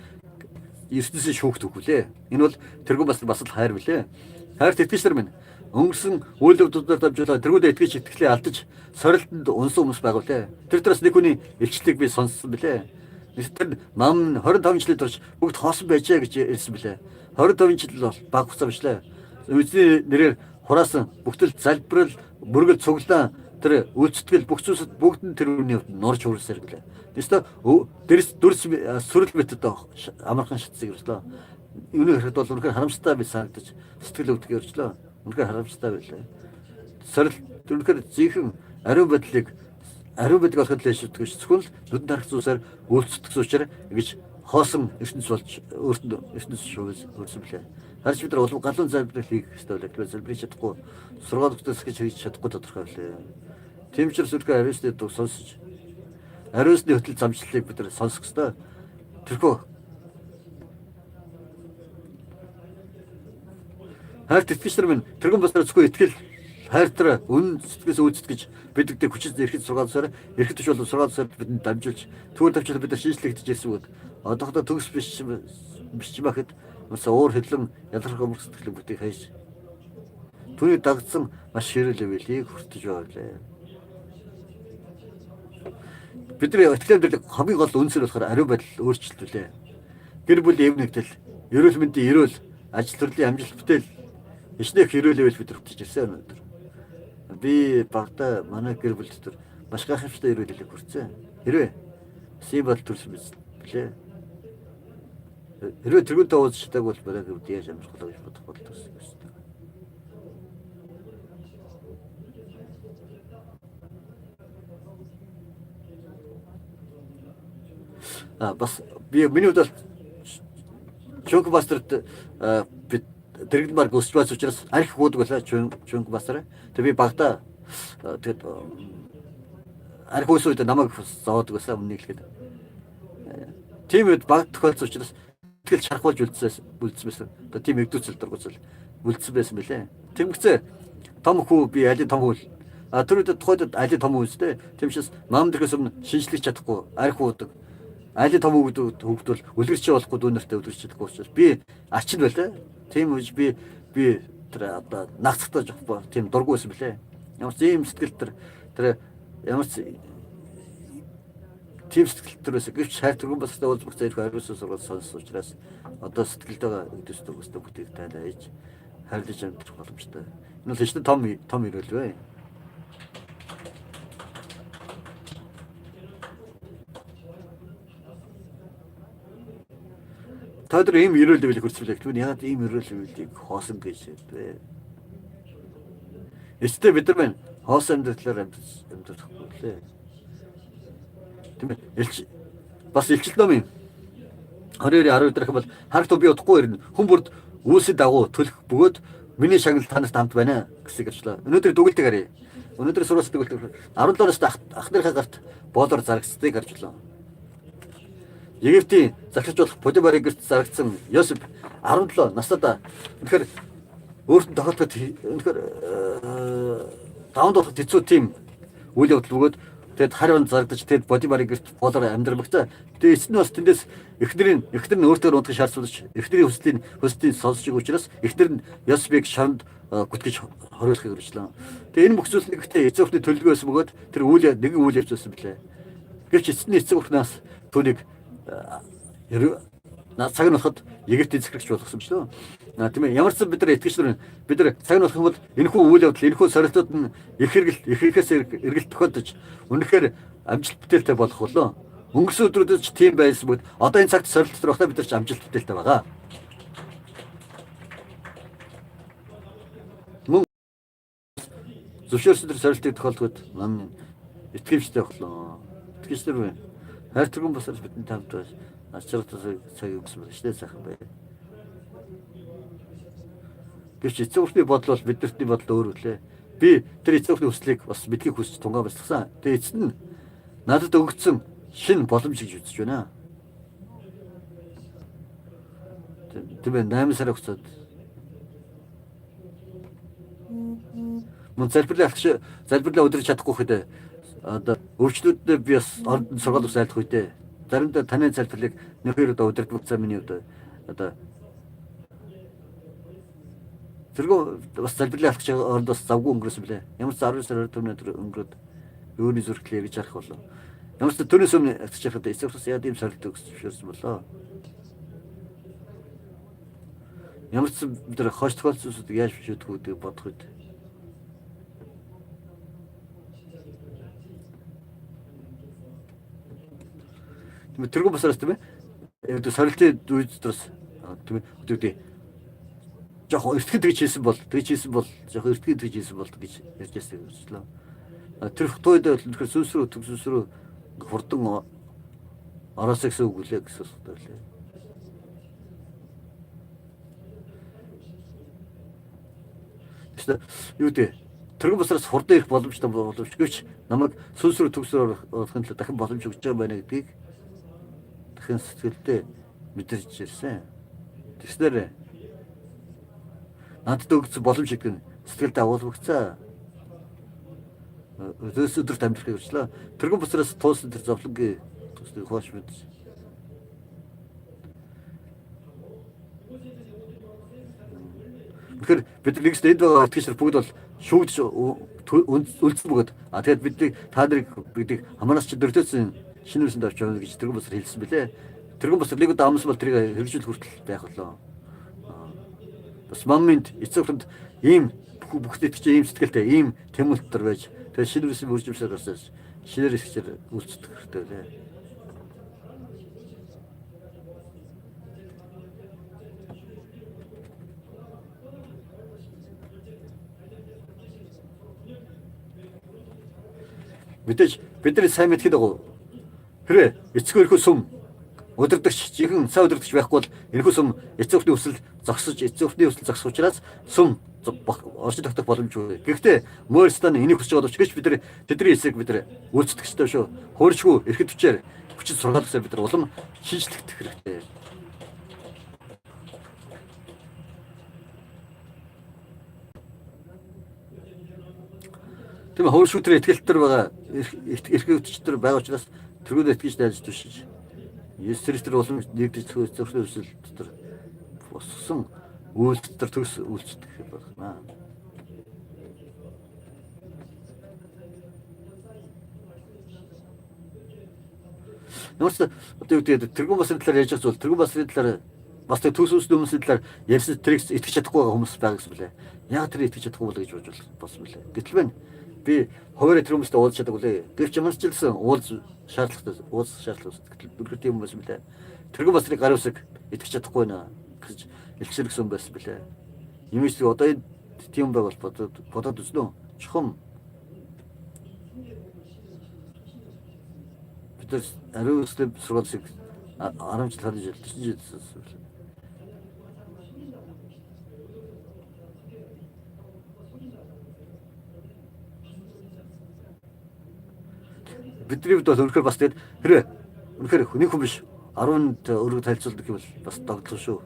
ертөнцийн шүүхт өгвөлээ. Энэ бол тэргэн бас л хайр билээ. Хайрт итгэж нар минь өнгөрсөн үйл явдлуудаар дамжуулаад тэргүүдээ итгэж итгэлээ алдаж сорилтонд унсан хүмүүс байгуулээ. Тэр дээрээс нэг хүний илчлэлийг би сонссон билээ. Тэр нам 25 жилийн турш бүгд хоосон байжээ гэж ярьсан билээ. 25 жил бол баг хугацаа бишлээ. Эзний нэрээр хураасан бүгдэл залбирал, мөргөл, цуглаан тэр үйлчлэл бүх зүйлсд бүгд нь тэр үний норж хүрсээр гэлээ. Тэстэ дэрс дүрс сүрэл мэтэд амархан шатсыг өрслөө. Үүнийг харахад бол үнэхээр харамсалтай би санагдаж сэтгэл өвдгөө өрчлөө. Үнэхээр харамсалтай байлаа. Сорил үнэхээр зинхэн ариун байдлыг олоход л шүтгэж зөвхөн нүдэн харах зүйлсээр үйлчлэх учраас ингэж хоосон ертөнц болж өөртөө ертөнц шүүс билээ. Харж бид нар галуун залбирал хийх хэрэгтэй байлаа. Тэгэхээр залбирч чадахгүй сургаал өгдөөс гэж хийж чадахгүй тодорхой байлаа. Тийм ч зүрхээ ариусны дуу сонсож ариусны хөтөл замчлалыг бид нар сонсох хэрэгтэй. Тэрхүү хайрт итгэж нар минь тэргэн басраа зөвхөн итгэл хайртар үнэн сэтгэлээс үйлдэтгэж бидэгтэй хүчит эрхэд сургаалсаар эрхэд төч болон сургаалсаар бидэнд дамжуулж түүгээр тавчаад бид нар шинжлэгдэж ирсэн үг. Одоохондоо төгс биш байхад бас уур хөдлөн ялгарх өмг сэтгэлийг бүтээх хайж түүний дагдсан маш ширүүл левелийг хүртэж байлаа. Бидний итгэл хамгийн гол үнсэр болохоор ариун байдал өөрчлөлтүүлээ. Гэр бүлийн эв нэгдэл, эрүүл мэндийн эрүүл, ажил төрлийн амжилт бүтээл ичнэх эрүүл левел бид хүртэж ирсэн өнөөдөр. Би багада манай гэр бүл дотор маш гайхамшигтай эрүүл левел хүрсэн. Хэрвээ симбол төрсөн биз лээ. Хэрвээ тэргүүнтэй уулзчихдаг бол бараг яаж амжих болоо гэж бодох болтойсон юм байна. Бас би миний хувьд чөнг бастрт бид дэрэгдэн баг өсч байж учраас арх хуудаг байлаа чөнг бастраа. Тэгээ би багада тэгэд арх өсөх үед намайг зовоодаг байсан өмнө хэлгээд. Тийм үед баг тохиолдсон учраас тэгэл шархуулж үлдсэн байсан. Одоо тийм эгдүүцэл дургуцал үлдсэн байсан билээ. Тэмгцээ том хүү би аль том хүү тэр үед тухайд аль том хүү үстэй. Тэмчээс мам дэрхээс өмнө шинжлэх чадахгүй арх хуудаг. Аль том хүүд бол үлгэрч болохгүй дүүнэртэй үлгэрч чадахгүй учраас би арчин байлаа. Тийм үж би тэр одоо нагцтай жоох тийм дургу байсан билээ. Ямар ч ийм сэтгэл тэр ямар ч тийм сэтгэл төрөөс гэвч хайр түргэн бастай уулзах зэрэг хариуцсан сургууль сонссон учраас одоо сэтгэлдээ өдөс төгсдөө бүтээх тайлаа ээж хайрлаж амьдрах боломжтой. Энэ л ихтэй том ирэл бай. Таадар ийм ирэл левел хүрсвэлээ. Тэгвэл яагаад ийм ирэл левелийг хоосон гэж бэ? Эцтэй бид нар байна. Хоосон амьдралаар амьдрахгүй лээ. Тийм ээ. Бас илчил ном юм. 22-12 дэх бол харагтуу би удахгүй ирнэ. Хүн бүрд үүсэд дагуу төлөх бөгөөд миний шагнал танарт хамт байна гэсэн гэрчлээ. Өнөөдөр дүгэлтэг харъя. Өнөөдөр сурвалж дүгэлтэг 17 настай ах нарынхаа гарт боолоор зарагдсдыг харж байна. Египтийн захирч болох Подибарын гэрт зарагдсан Йосеф 17 настайдаа үнэхээр өөртөө тохиолдоход үнэхээр даван дуулахад хэцүү тийм үйл явдал бөгөөд тэгэд харин зарагдаж тэгэд Подибарын гэрт боолоор амьдрамагтай. Тэгээ эцэст нь бас тэндээс эхнэр нь өөртөө унтах шаардлагач эхнэрийн хүслийг сонсож байгаа учраас эхнэр нь Йосефийг шоронд гүтгэж хориулахыг өргөжлөө. Тэгээ энэ бүх зүйлс нэгтэй эцэг өхний төлөвөөс бөгөөд тэр нэгэн үйл явц байсан билээ. Гэвч эцэст нь эцэг өхнөөс түүнийг цаг нь болоход Египт эзэхрэгч болгосон ч лөө. Тийм ээ, ямар ч бид нар итгэгчдэр бид нар цаг нь болох юм бол энэхүү үйл явдал, энэхүү сорилтууд нь ихээс эргэлт тохиолдож үнэхээр амжилт бүтээлтэй болох болоо. Өнгөрсөн өдрүүдэд ч тийм байсан бөгөөд одоо энэ цагт сорилт төр байхдаа бид нар ч амжилт бүтээлтэй байгаа. Мөн зөвшөөрсөн төр сорилтыг тохиолдоход нам итгэвчтэй боллоо. Итгэгчдэр вэ? Хайртайган босож бидний тавд байж ачаалтаа цаг өгсөн байна шүү дээ сайхан бай. Гэвч эцэг эхний бодол бол биднэртний бодол өөр үлээ. Би тэр эцэг эхний хүслийг бас бидгийг хүсч тунгаа басласан. Тэгээ эцэст нь надад өгөгдсөн шинэ боломж гэж үзэж байна. Тэгээ 8 сар хугацаанд мөн залбирлаа өдрөж чадахгүй хэдэ одоо өвчлөлтөд би бас оронд сургаал ус айлдах үедээ заримдаа таны залбирлыг нөхөр одоо өдөрт буцаа миний одоо тэргөө бас залбирлаа авах гэж оронд бас завгүй өнгөрөөсөн блэ. Ямар ч 12 сар 24 өдөр өнгөрөөд өөрийн зүрхлээ гэж харах болов. Ямар ч төрөөс өмнө авчиж байхад эцэгс яа тийм сорилт өгсөн болоо. Ямар ч бид нар хойш тохиолдсон зүйлсийг яаж шийдэх үү гэж бодох үед тийм тэргүү басраас тийм ээ сорилтын үед дотроос тийм үү жоохон эртгэн тэгж хийсэн бол жоохон эртгэн тэгж хийсэн бол гэж ярьж байсан. Тэр хотойд тэгэхээр сүнс рүү хурдан ороосоо гэсэн үг үлээ гэсэн үг байлээ. Юу дээ тэргэн басраас хурдан ирэх боломжтой гэвч намайг сүнс рүү орохын тулд дахин боломж өгч байгаа байна гэдгийг дахин сэтгэлдээ мэдэрч ирсэн. Тэгснээр надад өгсөн боломж гэдэг нь сэтгэлдээ агуулгацаа. Өдөрт амьдрахыг хүрчлээ. Тэргэн басраас туулсан тэр зовлонгийн төсний хоош мэд. Тэгэхээр бид нэгс энд байгаа итгэгчид бүгд бол шүүгдэж үлдсэн бөгөөд тэгээд биднийг хамаараас ч дөртөөсөн шинэ үсэнд авч явна гэж тэргэн басар хэлсэн бэлээ. Тэргэн басар лигүүд амс бол тэрийг хэрэгжүүл хүртэл байх болоо. Бас момент эцэгхэнд ийм бүхний итгэж ийм сэтгэлтэй ийм тэмүүлтэр байж тэгээд шинэ үсэнд үржимсээр бас шинээр ихчээр үлдсэх хэрэгтэй лээ. Мэдээж бидний сайн мэдхэд байгаа. Хэрвээ эцэг өрхөө сүм өдөрдөгч жихэн цаа өдөрдөгч байхгүй бол энэхүү сүм эцэг өрхний өсөл зогсож зогсох учраас сүм оршин тогтох боломжгүй. Гэхдээ Морстан энийг хүсэж байгаа ч гэж тэдний эсрэг бид нар үйлчлэгчтэй шүү. Хууршгүй эрхэд хүчээр хүчит сургаалгасаар бид нар улам шинжлэхдэх хэрэгтэй. Тийм хууршгүй ихтгэлтэр байгаа эрхэгчдэр байгаа учраас тэргүүнд итгэж дайж түшиж Есүс Христээр улам нэгдэж зөвхөн өсөл дотор боссон үйлдэл төгс үйлчлэх байна. Нөөц одоо юу гэдэг тэргүүн басрын талаар ярьж байгаа зүйл тэргүүн басрын талаар бас төсөөс өмнөсний талаар ярьсан тэрийг итгэж чадахгүй байгаа хүмүүс байгаа гэсэн бэлээ. Яг тэр итгэж чадахгүй бол гэж бодож болсон бэлээ. Гэтэл байна. Би хуваарь тэр хүмүүстэй уулзах чаддаг үлээ. Гэвч ямар ч хэлсэн уулз шаардлагатай бүрхэр тийм хүмүүс бэлээ. Тэргүүн басрыг гар үсэг итгэж чадахгүй наа гэж илчилсэн байсан бэлээ. Юм шиг одоо энэ тийм байвал бодоод үзнэ. Чухам бид нар ариун үстэй сургаалыг 10 жил харж ялдсан. Бидний хувьд бол өнөхөр бас тэгээд хэрэг өнөхөр хүний хүн биш 10-нд өргөд тайлцуулдаг юм бол бас догтлоо шүү.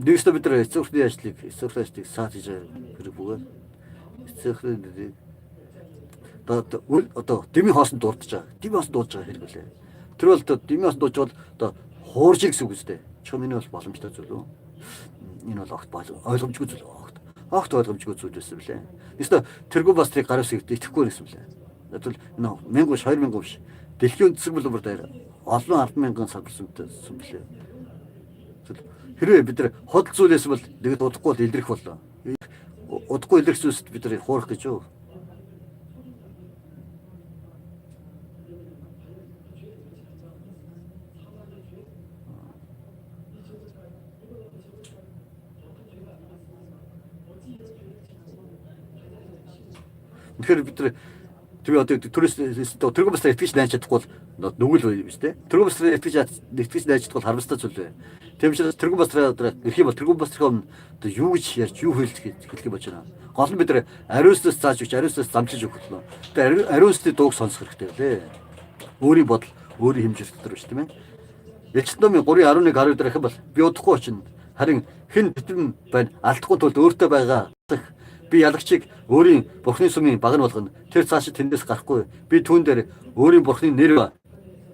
Нэгсдээ бид нар эцэгхний ажлыг саад хийж хэрэг бөгөөд эцэгхний одоо дэмий хоосон дурдж байгаа. Дэмий хоосон дуудж байгаа хэрэг үлээ. Тэр бол дэмий хоосон дуудж бол одоо хуурж гэсэн үг үстэй. Чом энэ бол боломжтой зүйл үү? Энэ бол огт ойлгомжгүй зүйл. Огт ойлгомжгүй зүйл байсан блэ. Эсвэл тэргүй бас тэрийг гар үсэгт итгэхгүй байсан блэ. одоо мянга биш 2000 биш. Дэлхийн үндэслэг боловор дээр олон 10,000 салбарсантай сүмлээ. Хэрвээ бид нар худал зүйлээс бол нэгд удахгүй бол илрэх болоо. Удахгүй илрэх зүйлсд бид нар хуурах гэж юу? Тэгэхээр бид нар тэгээ одоо турист тэргүүн басраа итгэж найж чадахгүй бол нүгэл биш үү? Тэргүүн басраа итгэж найж чадахгүй харамстай зүйл бай. Тийм учраас тэргүүн басраа ирэх юм бол тэргүүн басрын одоо юу гэж ярьж юу хэлэх юм болж байна. Гол нь бид нар ариуснаас зааж өгч ариуснаас замчиж өгөх болно. Тэгээ ариусны дууг сонсох хэрэгтэй лээ. Өөрийн бодол, өөрийн хэмжээ дотор биш тийм ээ. Эцэст номын 3:11 12 дээр их бол би удахгүй очино. Харин хэн битэн байна алдахгүй тулд өөртөө байгаа би ялагчийг өөрийн бурхны сүмийн баг нь болгоно. Тэр цаашид тэндээс гарахгүй. Би түүн дээр өөрийн бурхны нэр ба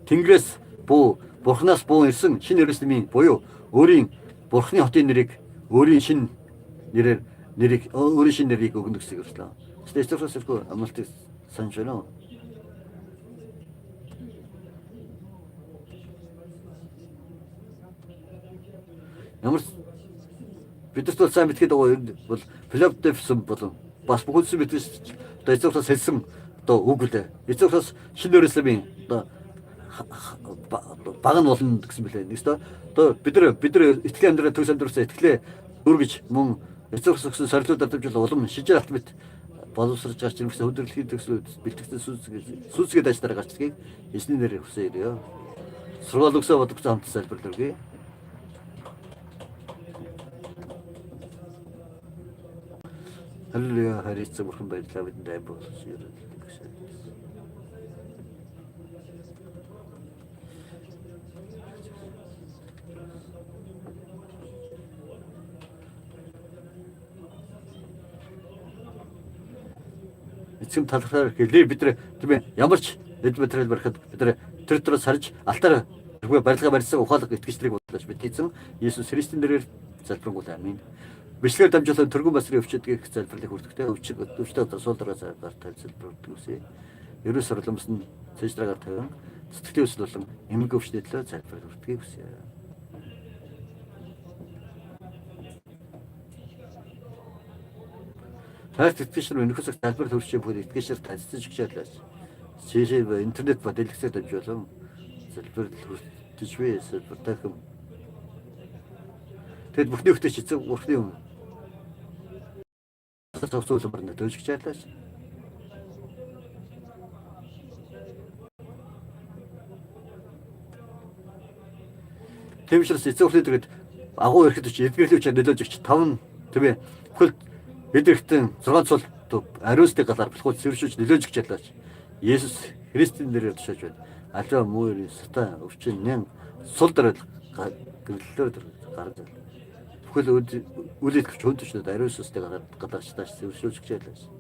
Тэнгэрээс буу бурхнаас буу ирсэн шинэ Иерусалимийн буюу өөрийн бурхны хотын нэрийг өөрийн шинэ нэрийг өгнө гэсэн юм. Стейстерс иргүй амлалтыг санаж байна уу? Ямар бидэрт бол сайн мэдгээд байгаа бол Филиппдевсэн болон бас бүхэлдсэн мэдээс одоо эцэгээс хэлсэн одоо үг лээ. Эцэгээс шинэ Иерусалимийн одоо баг нь болно гэсэн мэлээ. Нэгс одоо бид нар итгэлийн амьдрал төгс амьдралсаа итгэлээ үргэж мөн эцэгээс өгсөн сорилтуудаар дамжуулан улам шижээр автомат боловсрож гарч ирэх хөдөлгөөний төслүүд бэлтгэсэн сүүцгээд ажлаар гарч иргийг эзний нэрээр хүсье ирээ. Сургаал өгсөө бодогцоо хамт залбирал өргөе. Халелуя, харилцаа бурхан баярлалаа бидэнд ай болсоо өрөөлөг гэсэн. Эцэм талхаар хэлээ бид нар тийм ээ ямар ч эд материал барихад бид нар тэр төрөөс харж алтаар барилга барьсан ухаалаг итгэжлэрийг бодлооч бид эзэн Иесус Христийн нэрээр залбирanгуул амин. Бичлэгээр дамжуулан тэргүүн басрын өвчтгийг залбирлыг хүрдэхдээ өвчтөд одоо суул дараа гартай залбирдаг үсэ. Ерөөс орломс нь цэжраагаар тавин сэтгэлийн өсөл болон эмэг өвчтөдлөө залбирал хүрдэгийг үсэ. Хайрт итгэгчнэр өнөхөс залбирал хүрчээ бүгд итгэгчнэр татцаж өгчээлээс. Жишээ интернет ба дэлгэцээр дамжуулан залбирал хүртэж вэ залбирдаг юм. Тэгэд бүхний хөтөч эцэг бурхны юм. Цогцоолон барна дөржиж чаалаач. Тэмшэрс эцэг бурхны дэргэд агуу ирэхэд ч эдгэрлэвч нөлөөж өгч 5 тийм ээ. Бүхэл эдгэрхтэн 6 цул ариусны галаар болохгүй зэршүүлж нөлөөж өгч чаалаач. Есүс Христийн нэрээр тушааж байна. Алаа мөр сата өвчин нян сул дараа гэрлэлээр гаргаж. Бүхэл үйл итгэвч хүндчнүүд ариусустай гадагч тааш зөвшөөрч хичээлээс.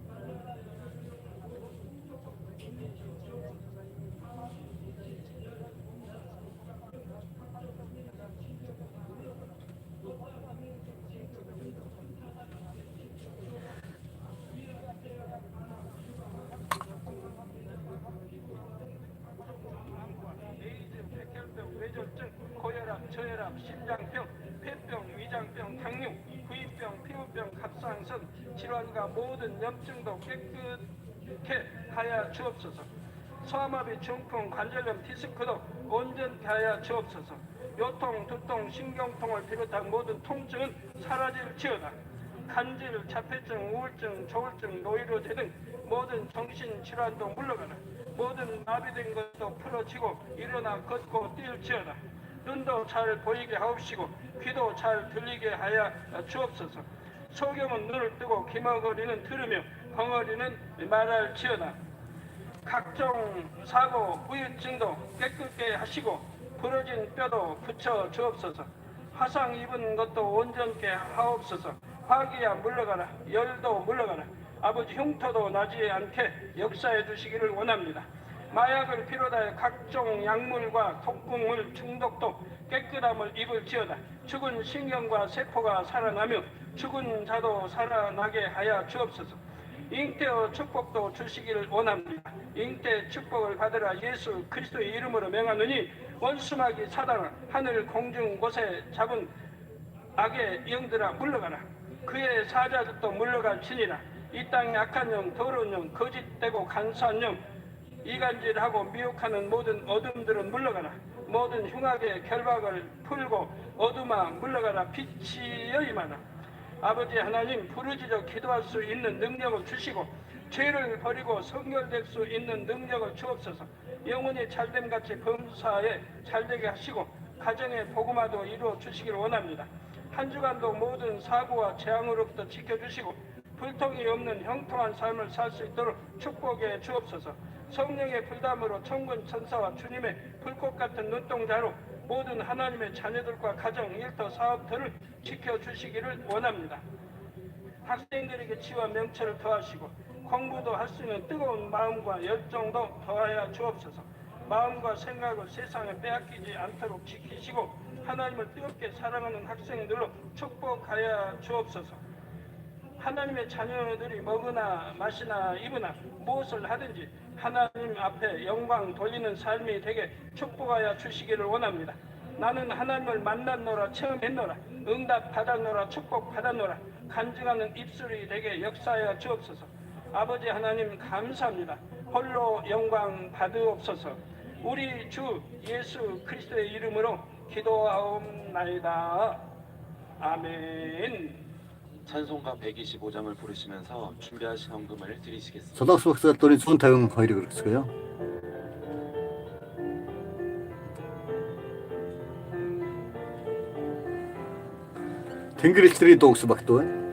저혈압, 심장병, 폐병, 위장병, 당뇨, 구입병, 피부병, 갑상선, 질환과 모든 염증도 깨끗게 하여 주옵소서. 소아마비, 중풍, 관절염, 디스크도 온전케 하여 주옵소서. 요통, 두통, 신경통을 비롯한 모든 통증은 사라질지어다. 간질, 자폐증, 우울증, 조울증, 노이로제 등 모든 정신질환도 물러가라. 모든 마비된 것도 풀어지고 일어나 걷고 뛸지어다. 눈도 잘 보이게 하옵시고 귀도 잘 들리게 하여 주옵소서. 소경은 눈을 뜨고 기머거리는 들으며 벙어리는 말할지어다. 각종 사고 후유증도 깨끗게 하시고 부러진 뼈도 붙여 주옵소서. 화상 입은 것도 온전케 하옵소서. 화기야 물러가라. 열도 물러가라. 아버지 흉터도 나지 않게 역사해 주시기를 원합니다. 마약을 비롯하여 각종 약물과 독극물 중독도 깨끗함을 입을지어다. 죽은 신경과 세포가 살아나며 죽은 자도 살아나게 하여 주옵소서. 잉태와 축복도 주시기를 원합니다. 잉태 축복을 받으라 예수 그리스도의 이름으로 명하노니 원수마귀 사단아 하늘 공중 곳에 잡은 악의 영들아 물러가라. 그의 사자들도 물러갈지니라. 이 땅의 악한 영, 더러운 영, 거짓되고 간사한 영, 이간질하고 미혹하는 모든 어둠들은 물러가라. 모든 흉악의 결박을 풀고 어둠아 물러가라. 빛이여 임하라. 아버지 하나님, 부르짖어 기도할 수 있는 능력을 주시고 죄를 버리고 성결될 수 있는 능력을 주옵소서. 영혼이 잘됨같이 범사에 잘되게 하시고 가정의 복음화도 이루어 주시기를 원합니다. 한 주간도 모든 사고와 재앙으로부터 지켜주시고 불통이 없는 형통한 삶을 살 수 있도록 축복해 주옵소서. 성령의 불담으로 천군 천사와 주님의 불꽃 같은 눈동자로 모든 하나님의 자녀들과 가정, 일터, 사업들을 지켜주시기를 원합니다. 학생들에게 지와 명철을 더하시고 공부도 할 수 있는 뜨거운 마음과 열정도 더하여 주옵소서. 마음과 생각을 세상에 빼앗기지 않도록 지키시고 하나님을 뜨겁게 사랑하는 학생들로 축복하여 주옵소서. 하나님의 자녀들이 먹으나 마시나 입으나 무엇을 하든지 하나님 앞에 영광 돌리는 삶이 되게 축복하여 주시기를 원합니다. 나는 하나님을 만났노라, 체험했노라, 응답 받았노라, 축복 받았노라, 간증하는 입술이 되게 역사하여 주옵소서. 아버지 하나님 감사합니다. 홀로 영광 받으옵소서. 우리 주 예수 그리스도의 이름으로 기도하옵나이다. 아멘. 찬송가 125장을 부르시면서 준비하신 헌금을 드리시겠습니다. 서닥수 박사가 또는 좋은 타용 거의를 그랬어요. 댕그리스트리 독수 박도